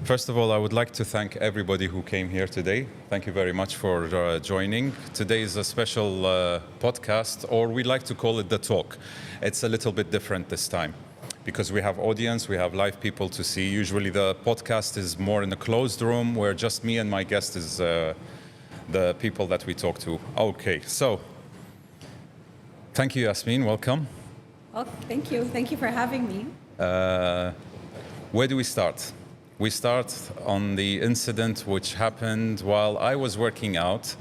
First of all, I would like to thank everybody who came here today. Thank you very much for joining. Today is a special podcast, or we like to call it The Talk. It's a little bit different this time because we have audience, we have live people to see. Usually the podcast is more in a closed room where just me and my guest is the people that we talk to. Okay, so thank you, Yasmin. Welcome. Oh, thank you. Thank you for having me. Where do we start? We start on the incident which happened while I was working out.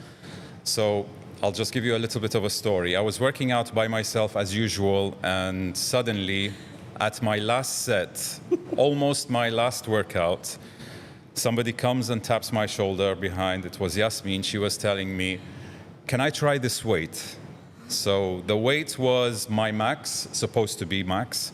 So I'll just give you a little bit of a story. I was working out by myself as usual, and suddenly at my last set, almost my last workout, somebody comes and taps my shoulder behind. It was Yasmin. She was telling me, can I try this weight? So the weight was my max, supposed to be max.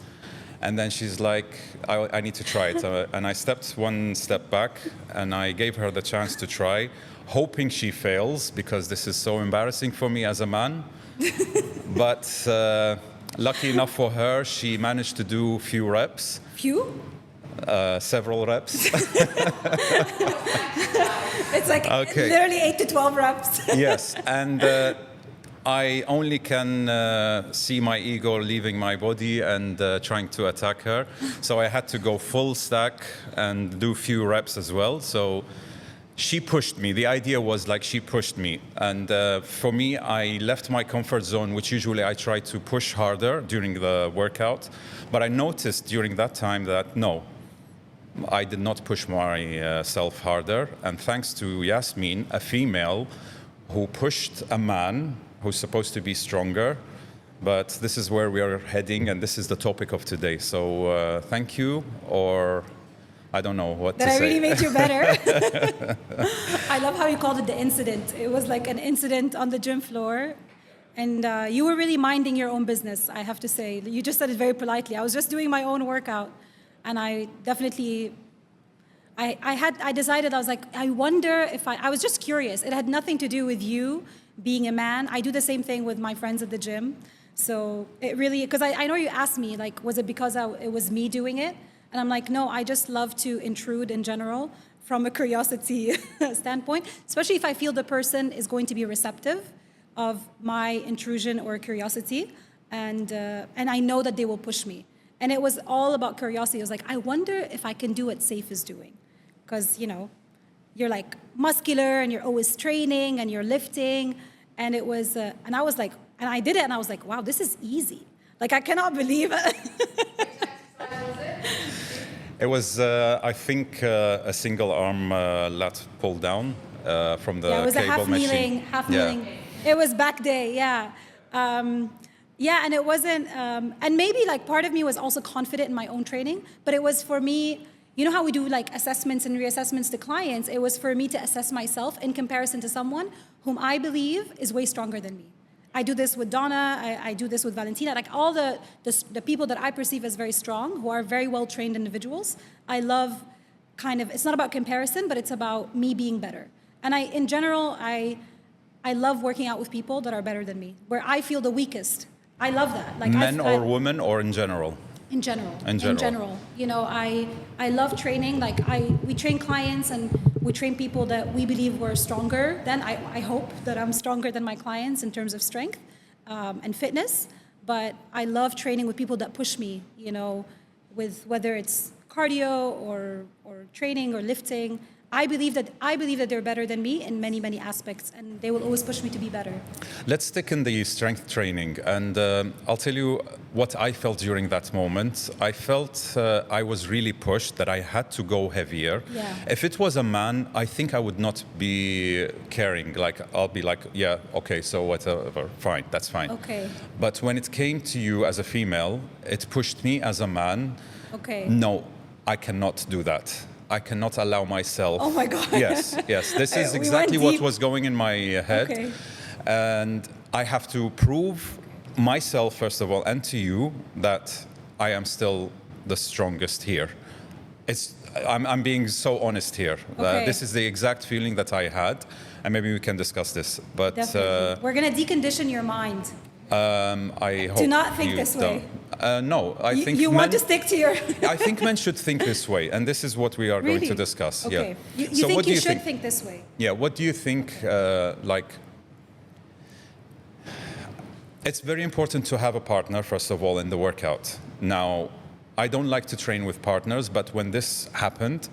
And then she's like, I need to try it. And I stepped one step back and I gave her the chance to try, hoping she fails because this is so embarrassing for me as a man. But lucky enough for her, she managed to do few reps. Few? Several reps. It's like literally 8 to 12 reps. Yes, and I only can see my ego leaving my body and trying to attack her. So I had to go full stack and do few reps as well. So she pushed me. The idea was like she pushed me. And for me, I left my comfort zone, which usually I try to push harder during the workout. But I noticed during that time that no, I did not push myself harder. And thanks to Yasmin, a female who pushed a man who's supposed to be stronger, but this is where we are heading, and this is the topic of today. So thank you, or I don't know what to say. That I really made you better. I love how you called it the incident. It was like an incident on the gym floor, and you were really minding your own business, I have to say. You just said it very politely. I was just doing my own workout, and I definitely, I decided, I was like, I wonder if I was just curious. It had nothing to do with you being a man. I do the same thing with my friends at the gym. So it really, because I know you asked me, like, was it because it was me doing it? And I'm like, no, I just love to intrude in general from a curiosity standpoint, especially if I feel the person is going to be receptive of my intrusion or curiosity. And I know that they will push me. And it was all about curiosity. It was like, I wonder if I can do what Saif is doing. Because, you know, you're like muscular and you're always training and you're lifting. And it was, and I was like, and I did it and I was like, wow, this is easy. Like, I cannot believe it. It was, I think, a single arm lat pull down from the cable machine. Yeah, it was a half kneeling. It was back day, yeah. Yeah, and it wasn't, and maybe like part of me was also confident in my own training, but it was for me, you know how we do like assessments and reassessments to clients? It was for me to assess myself in comparison to someone whom I believe is way stronger than me. I do this with Donna, I do this with Valentina, like all the people that I perceive as very strong, who are very well-trained individuals. I love kind of, it's not about comparison, but it's about me being better. And in general, I love working out with people that are better than me, where I feel the weakest. I love that. Like men or women or in general? In general. In general. You know, I love training. Like we train clients and we train people that we believe we're stronger than. I hope that I'm stronger than my clients in terms of strength and fitness. But I love training with people that push me, you know, with whether it's cardio or training or lifting. I believe that they're better than me in many, many aspects, and they will always push me to be better. Let's stick in the strength training, and I'll tell you what I felt during that moment. I felt I was really pushed, that I had to go heavier. Yeah. If it was a man, I think I would not be caring. Like, I'll be like, yeah, okay, so whatever, fine, that's fine. Okay. But when it came to you as a female, it pushed me as a man. Okay. No, I cannot do that. I cannot allow myself. Oh my God. Yes. This is exactly what was going in my head. Okay. And I have to prove myself, first of all, and to you, that I am still the strongest here. I'm being so honest here. Okay. This is the exact feeling that I had, and maybe we can discuss this. But we're going to decondition your mind. I hope Do not think you this way. No, I think you men, want to stick to your... I think men should think this way, and this is what we are going to Really? discuss. Okay. Yeah. You So think what do you you should think? think this way? Yeah. What do you think? It's very important to have a partner, first of all, in the workout. Now, I don't like to train with partners, but when this happened,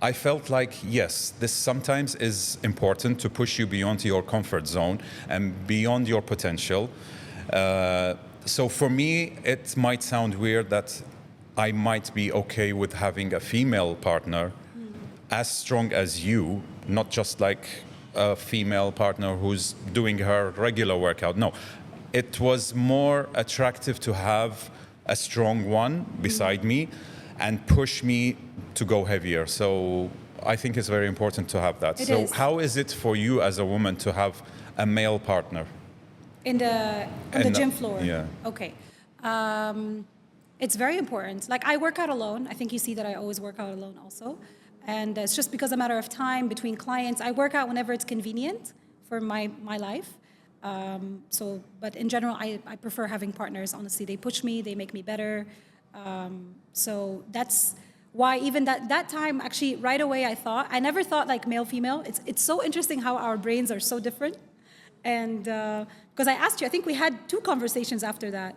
I felt like, yes, this sometimes is important to push you beyond your comfort zone and beyond your potential. So for me, it might sound weird that I might be okay with having a female partner as strong as you, not just like a female partner who's doing her regular workout. No, it was more attractive to have a strong one beside me and push me to go heavier. So I think it's very important to have that. It so is. how is it for you as a woman to have a male partner? On the gym floor? Yeah. Okay. It's very important. Like, I work out alone. I think you see that I always work out alone also. And it's just because a matter of time between clients. I work out whenever it's convenient for my life. But in general, I prefer having partners, honestly. They push me, they make me better. So that's why even that time, actually, right away, I never thought like male, female. It's so interesting how our brains are so different. And because I asked you, I think we had 2 conversations after that.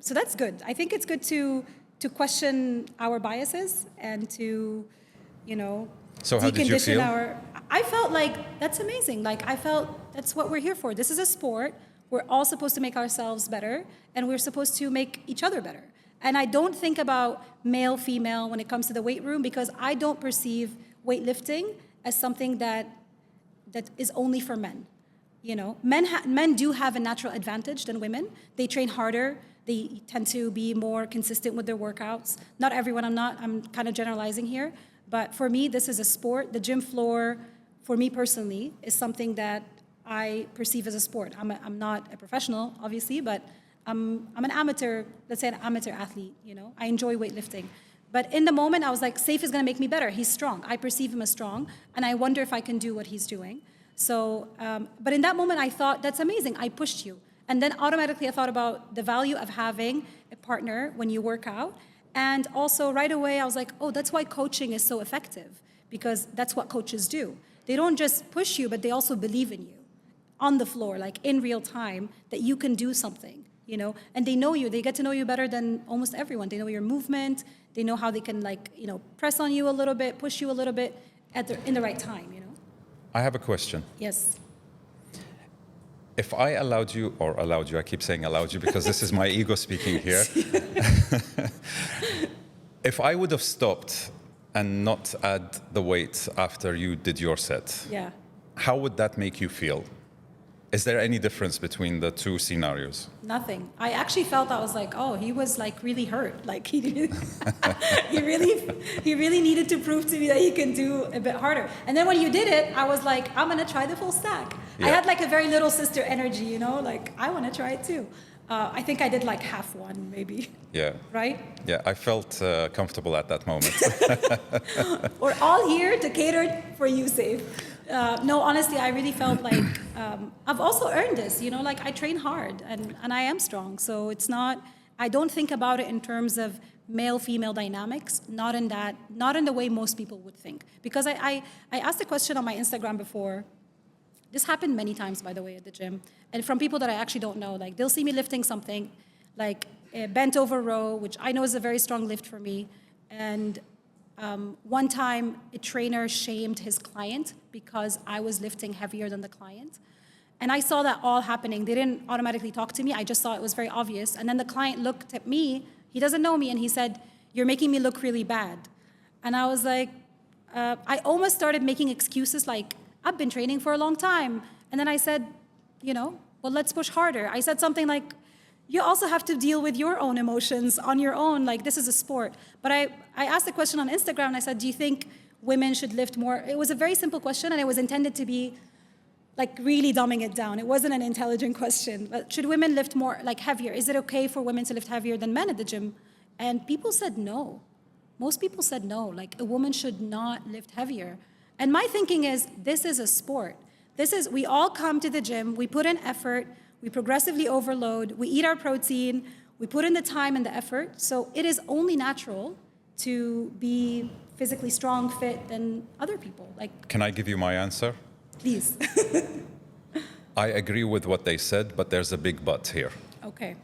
So that's good. I think it's good to question our biases and to, So how did you feel? I felt like that's amazing. Like, I felt that's what we're here for. This is a sport. We're all supposed to make ourselves better, and we're supposed to make each other better. And I don't think about male, female when it comes to the weight room, because I don't perceive weightlifting as something that is only for men. Men do have a natural advantage than women. They train harder. They tend to be more consistent with their workouts. Not everyone. I'm kind of generalizing here. But for me, this is a sport. The gym floor, for me personally, is something that I perceive as a sport. I'm not a professional, obviously, but I'm an amateur, let's say an amateur athlete, I enjoy weightlifting. But in the moment, I was like, Saif is going to make me better. He's strong. I perceive him as strong, and I wonder if I can do what he's doing. So, but in that moment, I thought, that's amazing. I pushed you. And then automatically, I thought about the value of having a partner when you work out. And also, right away, I was like, oh, that's why coaching is so effective, because that's what coaches do. They don't just push you, but they also believe in you on the floor, like in real time, that you can do something, and they know you. They get to know you better than almost everyone. They know your movement. They know how they can, press on you a little bit, push you a little bit in the right time, I have a question. Yes. If I allowed you, I keep saying allowed you because this is my ego speaking here. If I would have stopped and not add the weight after you did your set, Yeah. how would that make you feel? Is there any difference between the 2 scenarios? Nothing. I actually felt, I was like, oh, he was like really hurt. Like he really needed to prove to me that he can do a bit harder. And then when you did it, I was like, I'm gonna try the full stack. Yeah. I had like a very little sister energy, like I want to try it too. I think I did like half one, maybe. Yeah. Right? Yeah, I felt comfortable at that moment. We're all here to cater for you, Saif. No, honestly, I really felt like I've also earned this. Like I train hard and I am strong. So it's not. I don't think about it in terms of male-female dynamics. Not in the way most people would think. Because I asked a question on my Instagram before. This happened many times, by the way, at the gym, and from people that I actually don't know. Like they'll see me lifting something, like a bent over row, which I know is a very strong lift for me, and one time, a trainer shamed his client because I was lifting heavier than the client. And I saw that all happening. They didn't automatically talk to me. I just saw it was very obvious. And then the client looked at me. He doesn't know me. And he said, "You're making me look really bad." And I was like, I almost started making excuses like, I've been training for a long time. And then I said, well, let's push harder. I said something like, you also have to deal with your own emotions on your own. Like, this is a sport. But I asked a question on Instagram, and I said, do you think women should lift more? It was a very simple question, and it was intended to be, like, really dumbing it down. It wasn't an intelligent question. But should women lift more, like, heavier? Is it okay for women to lift heavier than men at the gym? And people said no. Most people said no. Like, a woman should not lift heavier. And my thinking is, this is a sport. We all come to the gym, we put in effort, we progressively overload, we eat our protein, we put in the time and the effort. So it is only natural to be physically strong, fit than other people. Like, can I give you my answer? Please. I agree with what they said, but there's a big but here. Okay.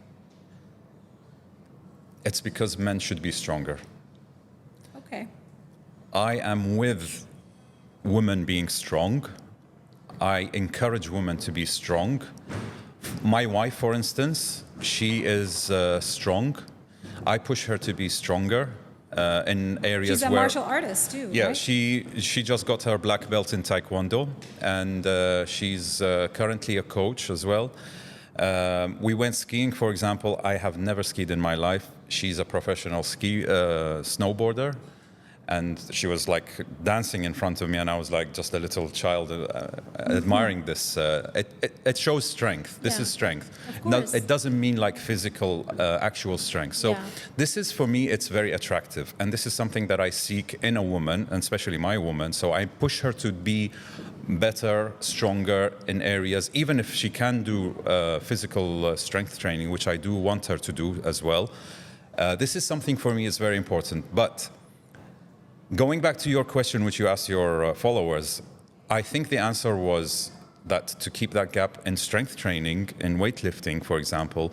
It's because men should be stronger. Okay. I am with women being strong. I encourage women to be strong. My wife, for instance, she is strong. I push her to be stronger in areas where... She's a martial artist too, Yeah, right? she just got her black belt in Taekwondo, and she's currently a coach as well. We went skiing, for example. I have never skied in my life. She's a professional snowboarder. And she was like dancing in front of me, and I was like just a little child admiring this. It shows strength. This is strength. No, it doesn't mean like physical, actual strength. So this is, for me, it's very attractive. And this is something that I seek in a woman, and especially my woman. So I push her to be better, stronger in areas, even if she can do physical strength training, which I do want her to do as well. This is something for me is very important. But going back to your question, which you asked your followers, I think the answer was that to keep that gap in strength training, in weightlifting, for example,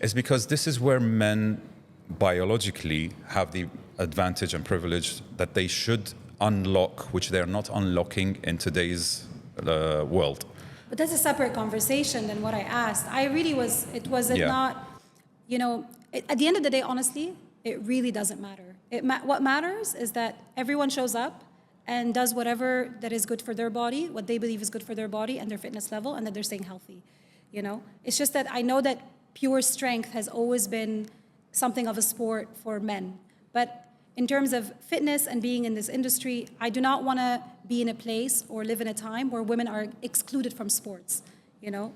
is because this is where men biologically have the advantage and privilege that they should unlock, which they're not unlocking in today's world. But that's a separate conversation than what I asked. I really was, it wasn't not, you know, at the end of the day, honestly, it really doesn't matter. What matters is that everyone shows up and does whatever that is good for their body, what they believe is good for their body and their fitness level, and that they're staying healthy. You know, it's just that I know that pure strength has always been something of a sport for men. But in terms of fitness and being in this industry, I do not want to be in a place or live in a time where women are excluded from sports. You know,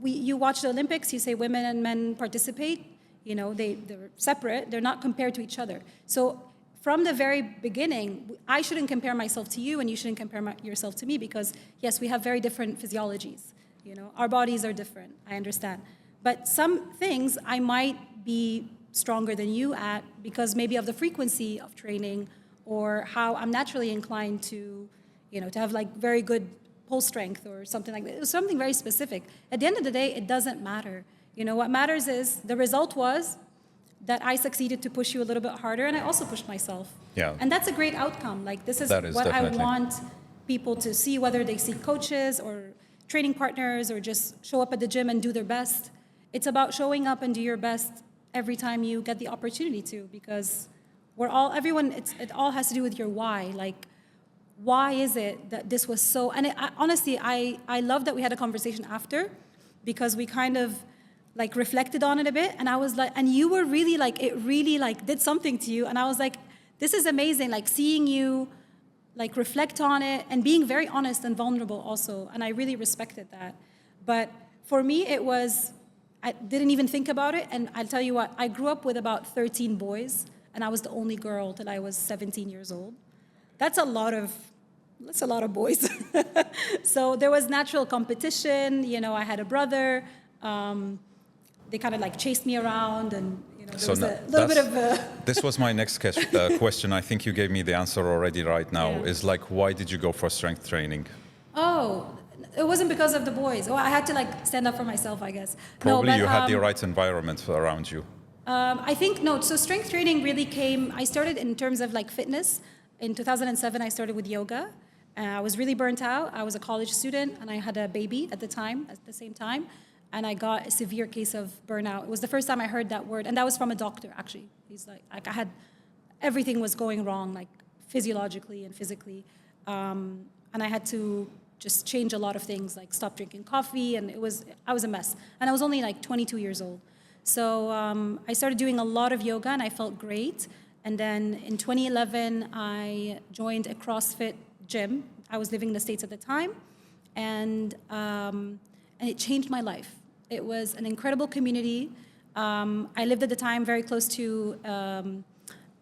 you watch the Olympics, you say women and men participate. You know, they're separate. They're not compared to each other. So from the very beginning, I shouldn't compare myself to you, and you shouldn't compare yourself to me, because, yes, we have very different physiologies. You know, our bodies are different. I understand. But some things I might be stronger than you at because maybe of the frequency of training or how I'm naturally inclined to, you know, to have like very good pull strength or something like that. It was something very specific. At the end of the day, it doesn't matter. You know, what matters is the result was that I succeeded to push you a little bit harder, and I also pushed myself. Yeah. And that's a great outcome. Like, this is what definitely. I want people to see, whether they see coaches or training partners or just show up at the gym and do their best. It's about showing up and do your best every time you get the opportunity to, because it all has to do with your why. Like, why is it that this was so, and honestly, I love that we had a conversation after, because we kind of like reflected on it a bit, and I was like, and you were really like, it really like did something to you, and I was like, this is amazing, like seeing you like reflect on it and being very honest and vulnerable also, and I really respected that. But for me, I didn't even think about it, and I'll tell you what, I grew up with about 13 boys, and I was the only girl till I was 17 years old. That's a lot of boys. So there was natural competition, you know, I had a brother, they kind of like chased me around, and you know, there was a little bit of This was my next question. I think you gave me the answer already right now. Yeah. Is like, why did you go for strength training? Oh, it wasn't because of the boys. Oh, I had to like stand up for myself, I guess. Probably no, but, you had the right environment around you. I think, no, so strength training really came, I started in terms of like fitness. In 2007, I started with yoga. I was really burnt out. I was a college student, and I had a baby at the same time. And I got a severe case of burnout. It was the first time I heard that word, and that was from a doctor, actually. He's like everything was going wrong, like physiologically and physically. And I had to just change a lot of things, like stop drinking coffee, and I was a mess. And I was only like 22 years old. So I started doing a lot of yoga, and I felt great. And then in 2011, I joined a CrossFit gym. I was living in the States at the time, and it changed my life. It was an incredible community. I lived at the time very close to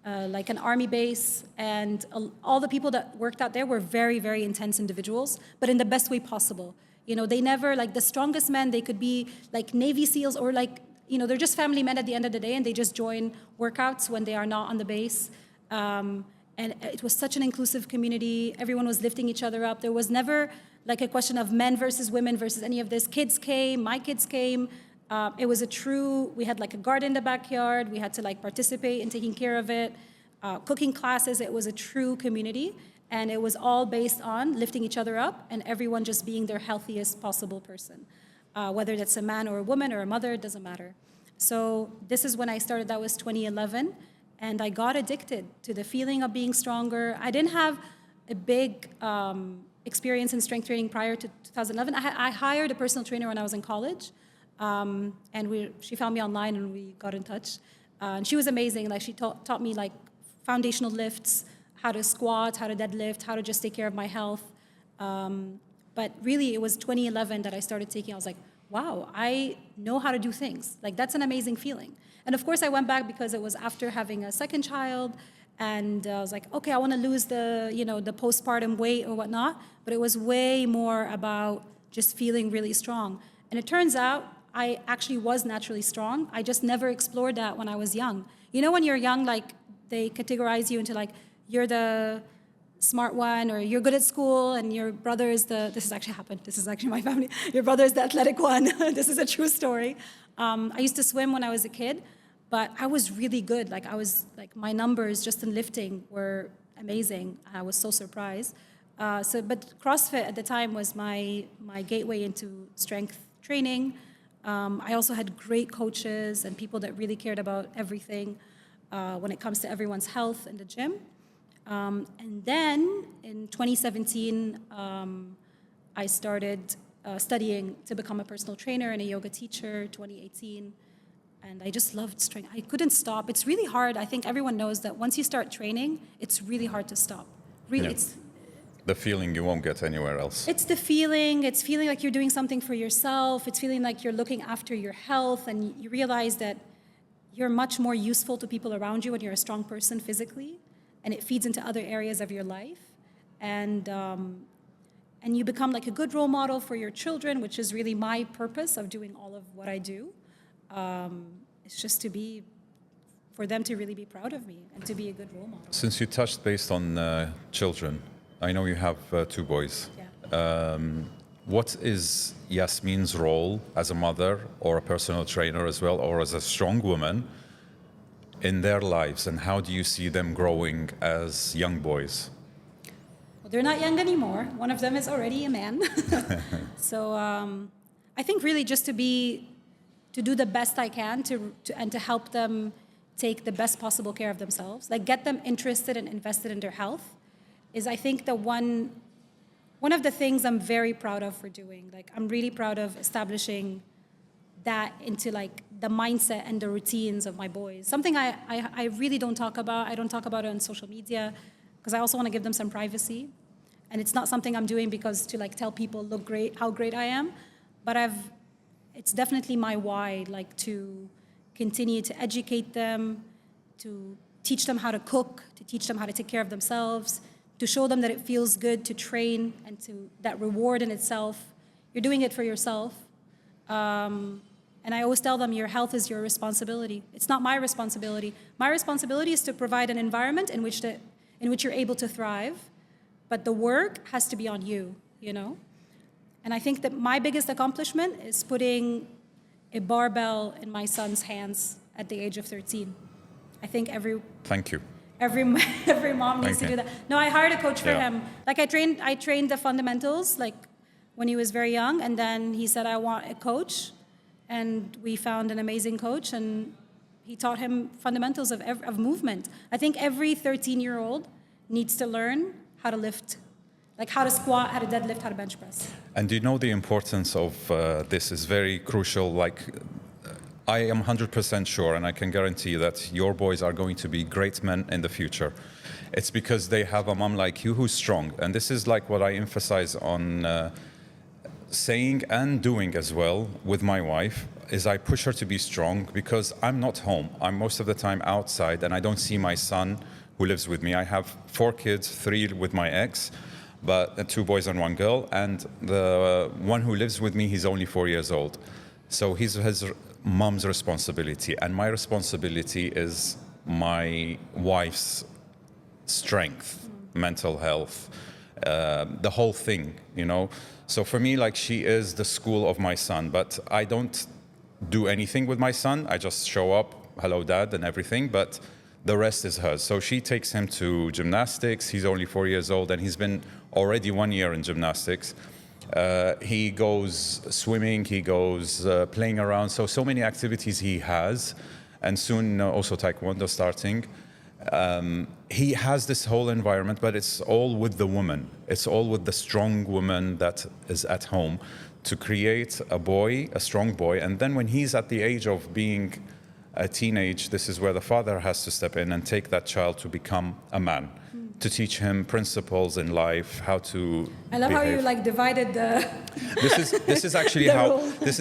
like an army base, and all the people that worked out there were very, very intense individuals, but in the best way possible. You know, they never, like the strongest men, they could be like Navy SEALs or like, you know, they're just family men at the end of the day, and they just join workouts when they are not on the base. And it was such an inclusive community. Everyone was lifting each other up. There was never like a question of men versus women versus any of this. Kids came, my kids came. It was a true, we had like a garden in the backyard. We had to like participate in taking care of it. Cooking classes, it was a true community. And it was all based on lifting each other up and everyone just being their healthiest possible person. Whether that's a man or a woman or a mother, it doesn't matter. So this is when I started, that was 2011. And I got addicted to the feeling of being stronger. I didn't have a big experience in strength training prior to 2011. I hired a personal trainer when I was in college. And she found me online and we got in touch. And she was amazing. Like she taught me like foundational lifts, how to squat, how to deadlift, how to just take care of my health. But really it was 2011 that I started taking, I was like, wow, I know how to do things. Like that's an amazing feeling. And of course I went back because it was after having a second child, and I was like, okay, I want to lose the, you know, the postpartum weight or whatnot, but it was way more about just feeling really strong. And it turns out I actually was naturally strong. I just never explored that when I was young. You know, when you're young, like they categorize you into like, you're the smart one, or you're good at school, and your brother is the, this has actually happened, this is actually my family, your brother is the athletic one. This is a true story. I used to swim when I was a kid, but I was really good. Like I was, like my numbers just in lifting were amazing. I was so surprised. But CrossFit at the time was my gateway into strength training. I also had great coaches and people that really cared about everything when it comes to everyone's health in the gym. And then in 2017, I started studying to become a personal trainer and a yoga teacher, 2018. And I just loved strength. I couldn't stop. It's really hard. I think everyone knows that once you start training, it's really hard to stop. Really, it's the feeling you won't get anywhere else. It's the feeling. It's feeling like you're doing something for yourself. It's feeling like you're looking after your health, and you realize that you're much more useful to people around you when you're a strong person physically, and it feeds into other areas of your life. And you become like a good role model for your children, which is really my purpose of doing all of what I do. It's just for them to really be proud of me and to be a good role model. Since you touched based on children, I know you have 2 boys. Yeah. What is Yasmin's role as a mother or a personal trainer as well, or as a strong woman in their lives, and how do you see them growing as young boys? Well, they're not young anymore. One of them is already a man. So I think really just to do the best I can and to help them take the best possible care of themselves, like get them interested and invested in their health, is I think one of the things I'm very proud of for doing. Like I'm really proud of establishing that into like the mindset and the routines of my boys. Something I really don't talk about. I don't talk about it on social media because I also want to give them some privacy. And it's not something I'm doing because to like tell people, look great, how great I am. But it's definitely my why, like to continue to educate them, to teach them how to cook, to teach them how to take care of themselves, to show them that it feels good to train, and to that reward in itself. You're doing it for yourself. And I always tell them your health is your responsibility. It's not my responsibility. My responsibility is to provide an environment in which you're able to thrive, but the work has to be on you, you know? And I think that my biggest accomplishment is putting a barbell in my son's hands at the age of 13. I think Thank you. Every mom needs to do that. No, I hired a coach for him. Like I trained the fundamentals like when he was very young, and then he said, I want a coach. And we found an amazing coach, and he taught him fundamentals of movement. I think every 13-year-old needs to learn how to lift, like how to squat, how to deadlift, how to bench press. And do you know the importance of this is very crucial? Like, I am 100% sure, and I can guarantee that your boys are going to be great men in the future. It's because they have a mom like you who's strong. And this is like what I emphasize on saying and doing as well with my wife, is I push her to be strong because I'm not home. I'm most of the time outside, and I don't see my son who lives with me. I have 4 kids, 3 with my ex. but 2 boys and 1 girl. And the one who lives with me, he's only 4 years old. So he's his mom's responsibility. And my responsibility is my wife's strength, mental health, the whole thing, you know. So for me, like, she is the school of my son, but I don't do anything with my son. I just show up, hello dad and everything, but the rest is hers. So she takes him to gymnastics. He's only 4 years old and he's been already 1 year in gymnastics. He goes swimming, he goes playing around. So many activities he has, and soon also taekwondo starting. He has this whole environment, but it's all with the woman. It's all with the strong woman that is at home to create a boy, a strong boy. And then when he's at the age of being a teenage, this is where the father has to step in and take that child to become a man, to teach him principles in life, how to I love behave. how you like divided the This is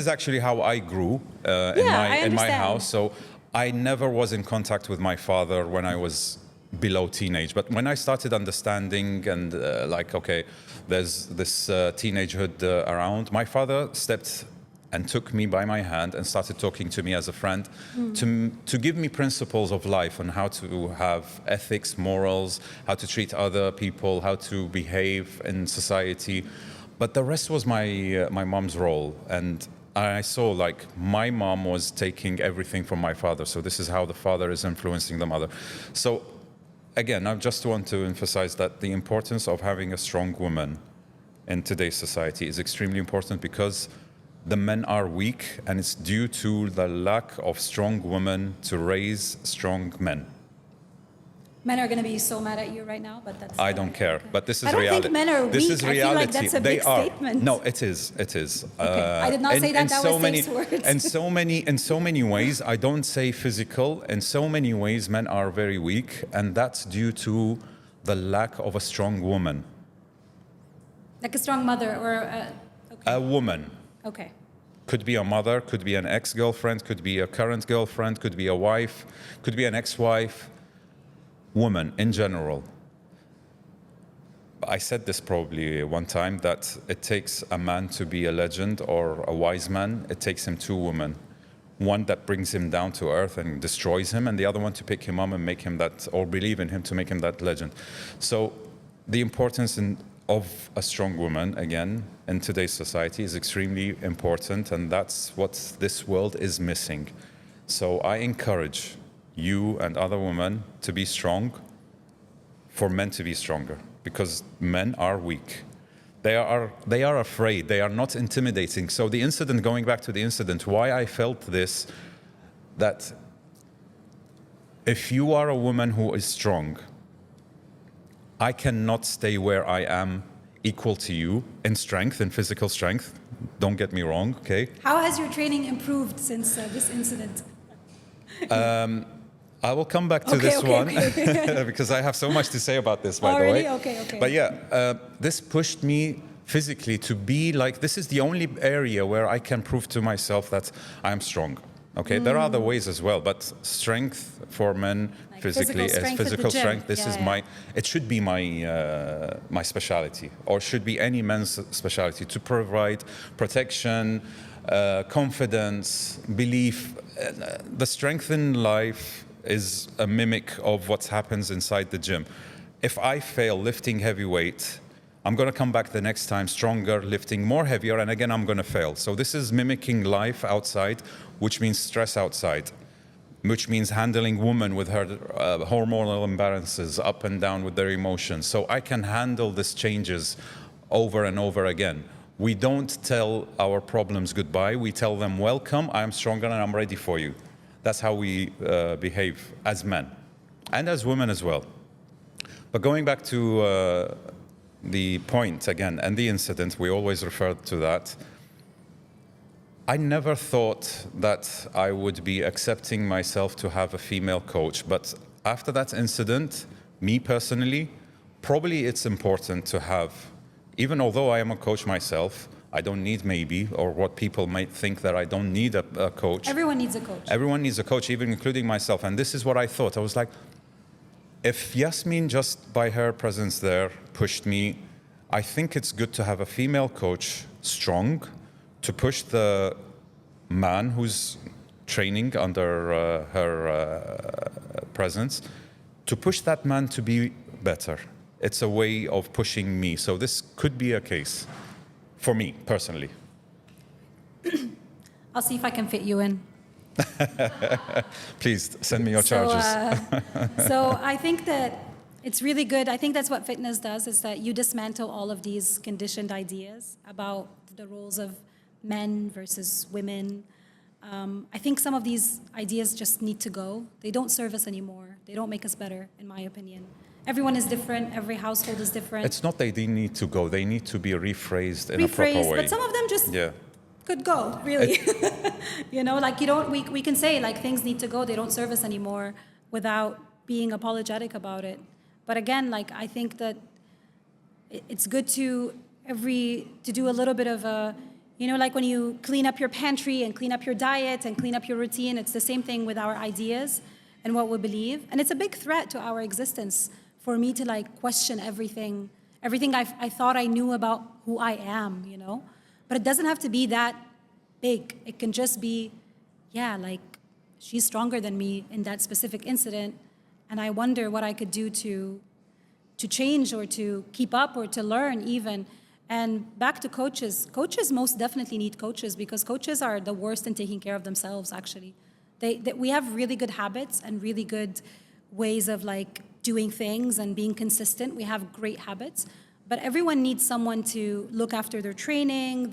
actually how I grew in my house. So I never was in contact with my father when I was below teenage. But when I started understanding and okay, there's this teenagehood around, my father stepped and took me by my hand and started talking to me as a friend to give me principles of life on how to have ethics, morals, how to treat other people, how to behave in society. But the rest was my mom's role. And I saw like my mom was taking everything from my father. So this is how the father is influencing the mother. So again, I just want to emphasize that the importance of having a strong woman in today's society is extremely important, because the men are weak, and it's due to the lack of strong women to raise strong men. Men are going to be so mad at you right now, but that's... I don't care, okay. but this is reality. I don't reality. think men are weak. This is reality. I feel like that's a big statement. No, it is. It is. Okay. I did not say that. That was Saif's words. In so many ways, I don't say physical. In so many ways, men are very weak, and that's due to the lack of a strong woman. Like a strong mother or a woman. Okay. Could be a mother, could be an ex-girlfriend, could be a current girlfriend, could be a wife, could be an ex-wife. Woman in general. I said this probably one time, that it takes a man to be a legend or a wise man. It takes him 2 women. One that brings him down to earth and destroys him, and the other one to pick him up and make him that, or believe in him to make him that legend. So the importance of a strong woman, again, in today's society is extremely important, and that's what this world is missing. So I encourage you and other women to be strong, for men to be stronger, because men are weak. They are afraid. They are not intimidating. So the incident, going back to the incident, why I felt this, that if you are a woman who is strong, I cannot stay where I am equal to you in strength, in physical strength. Don't get me wrong, okay? How has your training improved since this incident? I will come back to this one because I have so much to say about this, by the way. Okay. But yeah, this pushed me physically to be like, this is the only area where I can prove to myself that I am strong. Okay, there are other ways as well, but strength for men like physically is physical strength. This is it should be my specialty, or should be any man's specialty, to provide protection, confidence, belief. The strength in life is a mimic of what happens inside the gym. If I fail lifting heavy weight, I'm going to come back the next time stronger, lifting more heavier, and again I'm going to fail. So this is mimicking life outside, which means stress outside, which means handling women with her hormonal imbalances up and down with their emotions. So I can handle these changes over and over again. We don't tell our problems goodbye. We tell them, welcome, I'm stronger and I'm ready for you. That's how we behave as men and as women as well. But going back to the point again and the incident, we always refer to that. I never thought that I would be accepting myself to have a female coach. But after that incident, me personally, probably it's important to have, even although I am a coach myself, I don't need maybe, or what people might think that I don't need a coach. Everyone needs a coach. Everyone needs a coach, even including myself. And this is what I thought. I was like, if Yasmin, just by her presence there, pushed me, I think it's good to have a female coach strong to push the man who's training under her presence, to push that man to be better. It's a way of pushing me. So this could be a case for me personally. I'll see if I can fit you in. Please send me your charges. So I think that it's really good. I think that's what fitness does, is that you dismantle all of these conditioned ideas about the roles of men versus women. I think some of these ideas just need to go. They don't serve us anymore. They don't make us better, in my opinion. Everyone is different. Every household is different. It's not that they need to go. They need to be rephrased in a proper way. But some of them just could go, really. You know, like we can say like things need to go. They don't serve us anymore without being apologetic about it. But again, like I think that it's good to do a little bit of a, you know, like when you clean up your pantry and clean up your diet and clean up your routine, it's the same thing with our ideas and what we believe. And it's a big threat to our existence for me to like question everything I thought I knew about who I am, you know? But it doesn't have to be that big. It can just be, yeah, like she's stronger than me in that specific incident, and I wonder what I could do to change or to keep up or to learn even. And back to coaches. Coaches most definitely need coaches, because coaches are the worst in taking care of themselves, actually. We have really good habits and really good ways of like doing things and being consistent. We have great habits. But everyone needs someone to look after their training,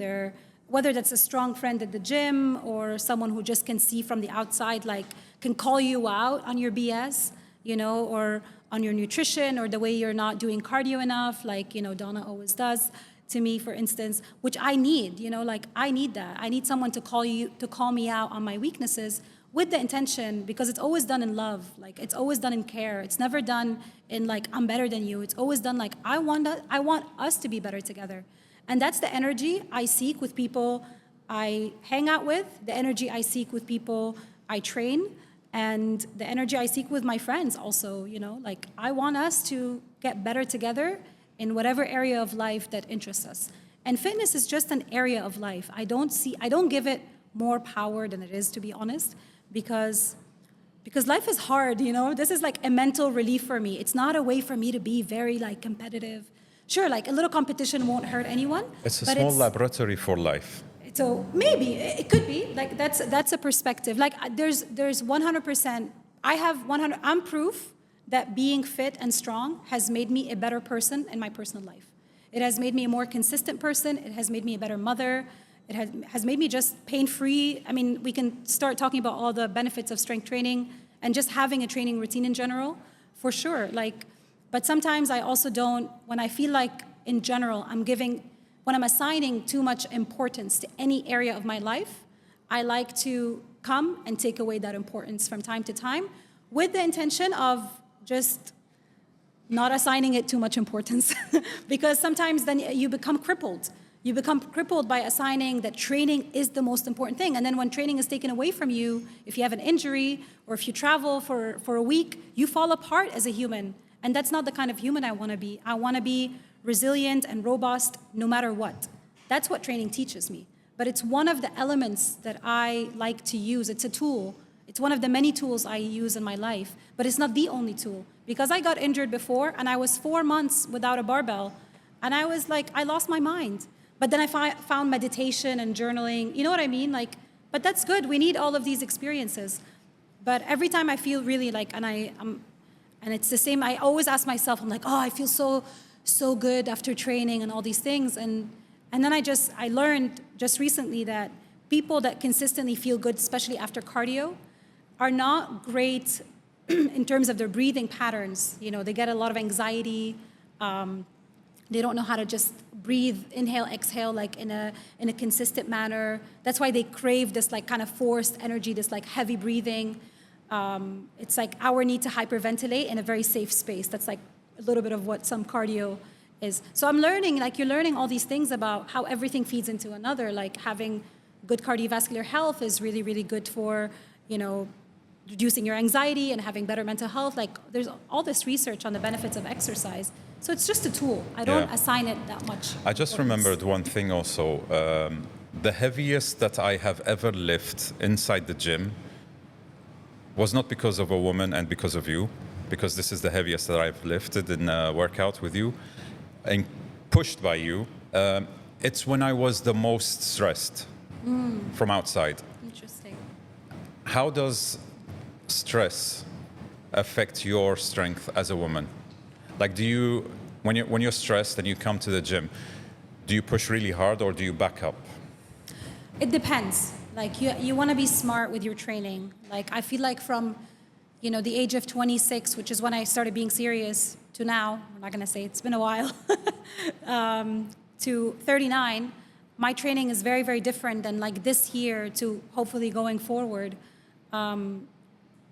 whether that's a strong friend at the gym or someone who just can see from the outside, like can call you out on your BS, you know, or on your nutrition or the way you're not doing cardio enough, like, you know, Donna always does to me, for instance, which I need, you know, like I need that. I need someone to call me out on my weaknesses with the intention, because it's always done in love, like it's always done in care. It's never done in like, I'm better than you. It's always done like, I want us to be better together. And that's the energy I seek with people I hang out with, the energy I seek with people I train, and the energy I seek with my friends also, you know, like I want us to get better together in whatever area of life that interests us. And fitness is just an area of life. I don't give it more power than it is, to be honest, because life is hard, you know? This is like a mental relief for me. It's not a way for me to be very like competitive. Sure, like a little competition won't hurt anyone. It's a small laboratory for life. So maybe it could be like that's a perspective. Like there's 100%. I'm proof that being fit and strong has made me a better person in my personal life. It has made me a more consistent person. It has made me a better mother. It has made me just pain-free. I mean, we can start talking about all the benefits of strength training and just having a training routine in general, for sure. Like, but sometimes I also don't, when I feel like in general when I'm assigning too much importance to any area of my life, I like to come and take away that importance from time to time with the intention of just not assigning it too much importance. Because sometimes then you become crippled. You become crippled by assigning that training is the most important thing. And then when training is taken away from you, if you have an injury or if you travel for a week, you fall apart as a human. And that's not the kind of human I want to be. I want to be resilient and robust no matter what. That's what training teaches me. But it's one of the elements that I like to use. It's a tool. It's one of the many tools I use in my life. But it's not the only tool. Because I got injured before and I was 4 months without a barbell. And I was like, I lost my mind. But then I found meditation and journaling. You know what I mean? Like, but that's good. We need all of these experiences. But every time I feel really like, and it's the same. I always ask myself, I'm like, oh, I feel so good after training and all these things. And then I learned just recently that people that consistently feel good, especially after cardio, are not great in terms of their breathing patterns. You know, they get a lot of anxiety. They don't know how to just breathe, inhale, exhale, like in a consistent manner. That's why they crave this like kind of forced energy, this like heavy breathing. It's like our need to hyperventilate in a very safe space. That's like a little bit of what some cardio is. So I'm learning, like you're learning all these things about how everything feeds into another. Like having good cardiovascular health is really, really good for, you know, reducing your anxiety and having better mental health. Like there's all this research on the benefits of exercise. So it's just a tool. I don't assign it that much. I just remembered one thing also. The heaviest that I have ever lifted inside the gym was not because of a woman and because of you, because this is the heaviest that I've lifted in a workout with you and pushed by you. It's when I was the most stressed from outside. Interesting. How does stress affect your strength as a woman? Like, do you, when you're stressed and you come to the gym, do you push really hard or do you back up? It depends. Like you want to be smart with your training. Like I feel like from, the age of 26, which is when I started being serious, to now, I'm not going to say it's been a while, to 39, my training is very, very different than like this year to hopefully going forward.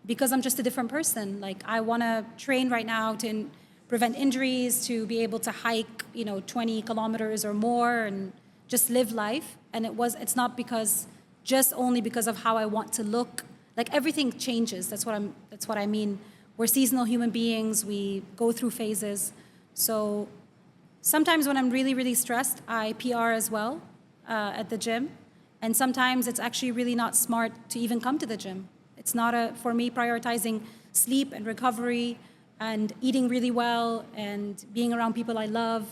Because I'm just a different person. Like I want to train right now to prevent injuries, to be able to hike, 20 kilometers or more and just live life. And it's not only because of how I want to look. Like everything changes. That's what I mean. We're seasonal human beings. We go through phases. So sometimes when I'm really, really stressed, I PR as well at the gym. And sometimes it's actually really not smart to even come to the gym. It's not for me, prioritizing sleep and recovery and eating really well and being around people I love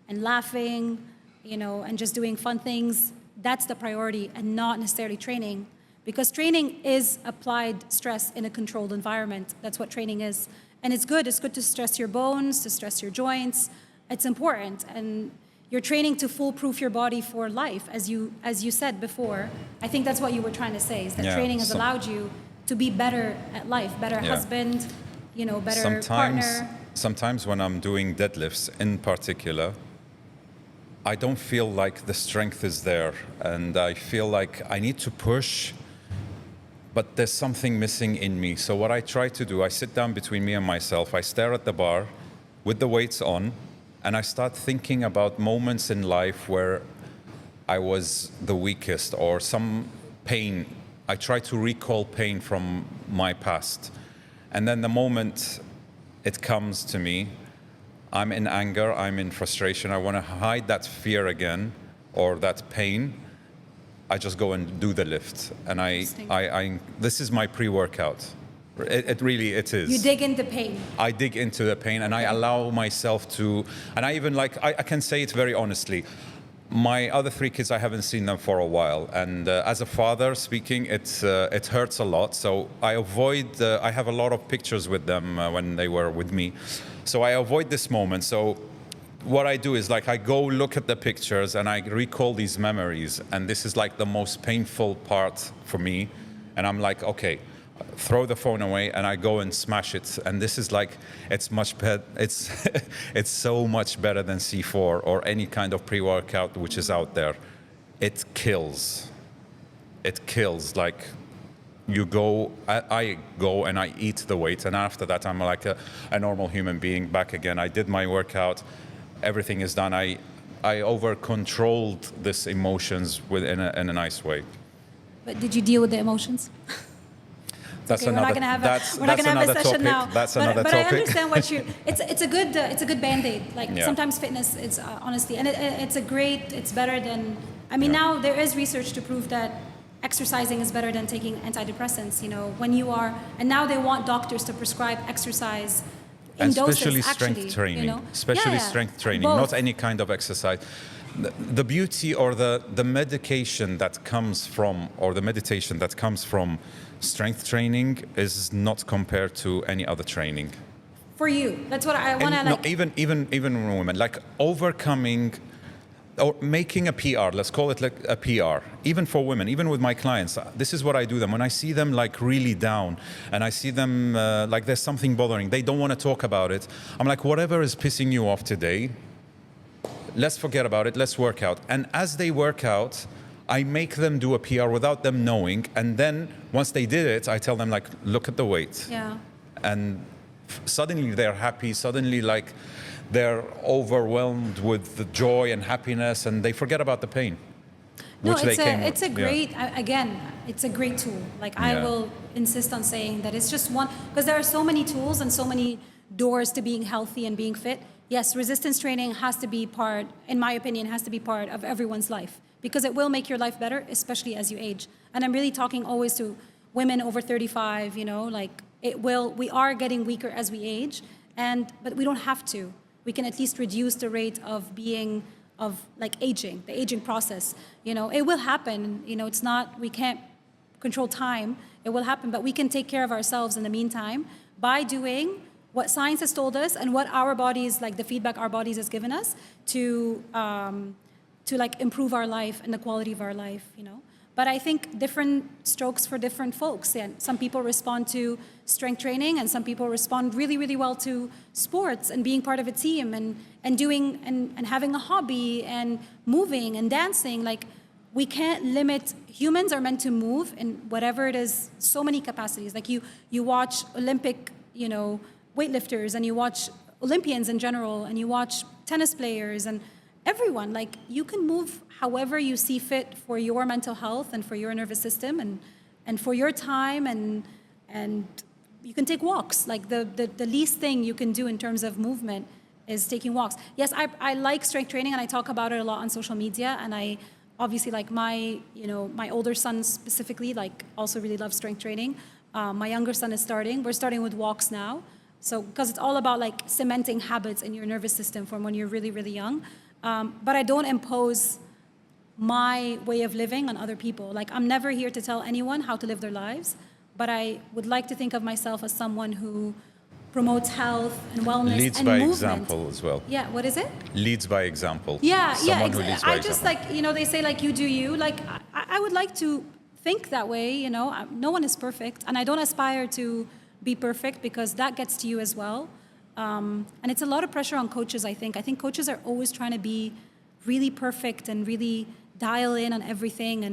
and laughing, and just doing fun things. That's the priority and not necessarily training. Because training is applied stress in a controlled environment. That's what training is. And it's good. It's good to stress your bones, to stress your joints. It's important. And you're training to foolproof your body for life, as you said before. I think that's what you were trying to say, is that training has allowed you to be better at life, better husband, better partner. Sometimes when I'm doing deadlifts in particular, I don't feel like the strength is there. And I feel like I need to push, but there's something missing in me. So what I try to do, I sit down between me and myself, I stare at the bar with the weights on, and I start thinking about moments in life where I was the weakest or some pain. I try to recall pain from my past. And then the moment it comes to me, I'm in anger, I'm in frustration, I want to hide that fear again or that pain. I just go and do the lift. And this is my pre-workout. It really is. You dig into pain. I dig into the pain and I allow myself to, and I even I can say it very honestly. My other 3 kids, I haven't seen them for a while. And as a father speaking, it hurts a lot. So I have a lot of pictures with them when they were with me. So I avoid this moment. So what I do is I go look at the pictures and I recall these memories. And this is the most painful part for me. And I'm like, okay, throw the phone away and I go and smash it. And this is it's much better. It's so much better than C4 or any kind of pre-workout which is out there. It kills. It kills. You go, I go and I eat the weight. And after that, I'm like a normal human being back again. I did my workout. Everything is done. I over-controlled these emotions in a nice way. But did you deal with the emotions? That's okay, another. We're not going to have a session now. That's another topic. But I understand what you. It's a good band-aid. Sometimes fitness, it's honestly, and it's better than. I mean, now there is research to prove that exercising is better than taking antidepressants. When you are, and now they want doctors to prescribe exercise. In And doses, especially actually, strength training. Especially strength training, both. not any kind of exercise. The beauty or the medication that comes from, or the meditation that comes from strength training is not compared to any other training. For you, that's what I want to No, even women, overcoming or making a PR, let's call it a PR, even for women, even with my clients. This is what I do them. When I see them really down and I see them there's something bothering, they don't want to talk about it. I'm like, whatever is pissing you off today, let's forget about it, let's work out. And as they work out, I make them do a PR without them knowing. And then once they did it, I tell them look at the weight. Yeah. And suddenly they're happy, suddenly they're overwhelmed with the joy and happiness, and they forget about the pain. No, it's a great, again, it's a great tool. Like I will insist on saying that it's just one, because there are so many tools and so many doors to being healthy and being fit. Yes, resistance training has to be part, in my opinion, has to be part of everyone's life, because it will make your life better, especially as you age. And I'm really talking always to women over 35, you know, like we are getting weaker as we age, but we don't have to. We can at least reduce the rate of aging, the aging process. You know, it will happen. You know, it's not, we can't control time. It will happen, but we can take care of ourselves in the meantime by doing what science has told us and what our bodies, like the feedback our bodies has given us to like improve our life and the quality of our life, you know. But I think different strokes for different folks. And some people respond to strength training, and some people respond really, really well to sports and being part of a team and doing and having a hobby and moving and dancing. Like, we can't limit. Humans are meant to move in whatever it is, so many capacities. Like you watch Olympic, you know, weightlifters, and you watch Olympians in general, and you watch tennis players and everyone. Like, you can move however you see fit for your mental health and for your nervous system and for your time, and you can take walks. Like the least thing you can do in terms of movement is taking walks. Yes, I like strength training, and I talk about it a lot on social media, and I obviously, like, my older son specifically, like, also really loves strength training. My younger son is starting. We're starting with walks now. So, because it's all about like cementing habits in your nervous system from when you're really, really young. But I don't impose my way of living on other people. Like, I'm never here to tell anyone how to live their lives, but I would like to think of myself as someone who promotes health and wellness leads and by movement. example as well. Yeah, what is it? Leads by example. Yeah, Someone who leads by I example. just, like, you know, they say, like, you do you. Like, I would like to think that way, you know. No one is perfect, and I don't aspire to be perfect, because that gets to you as well. And it's a lot of pressure on coaches, I think. I think coaches are always trying to be really perfect and really dial in on everything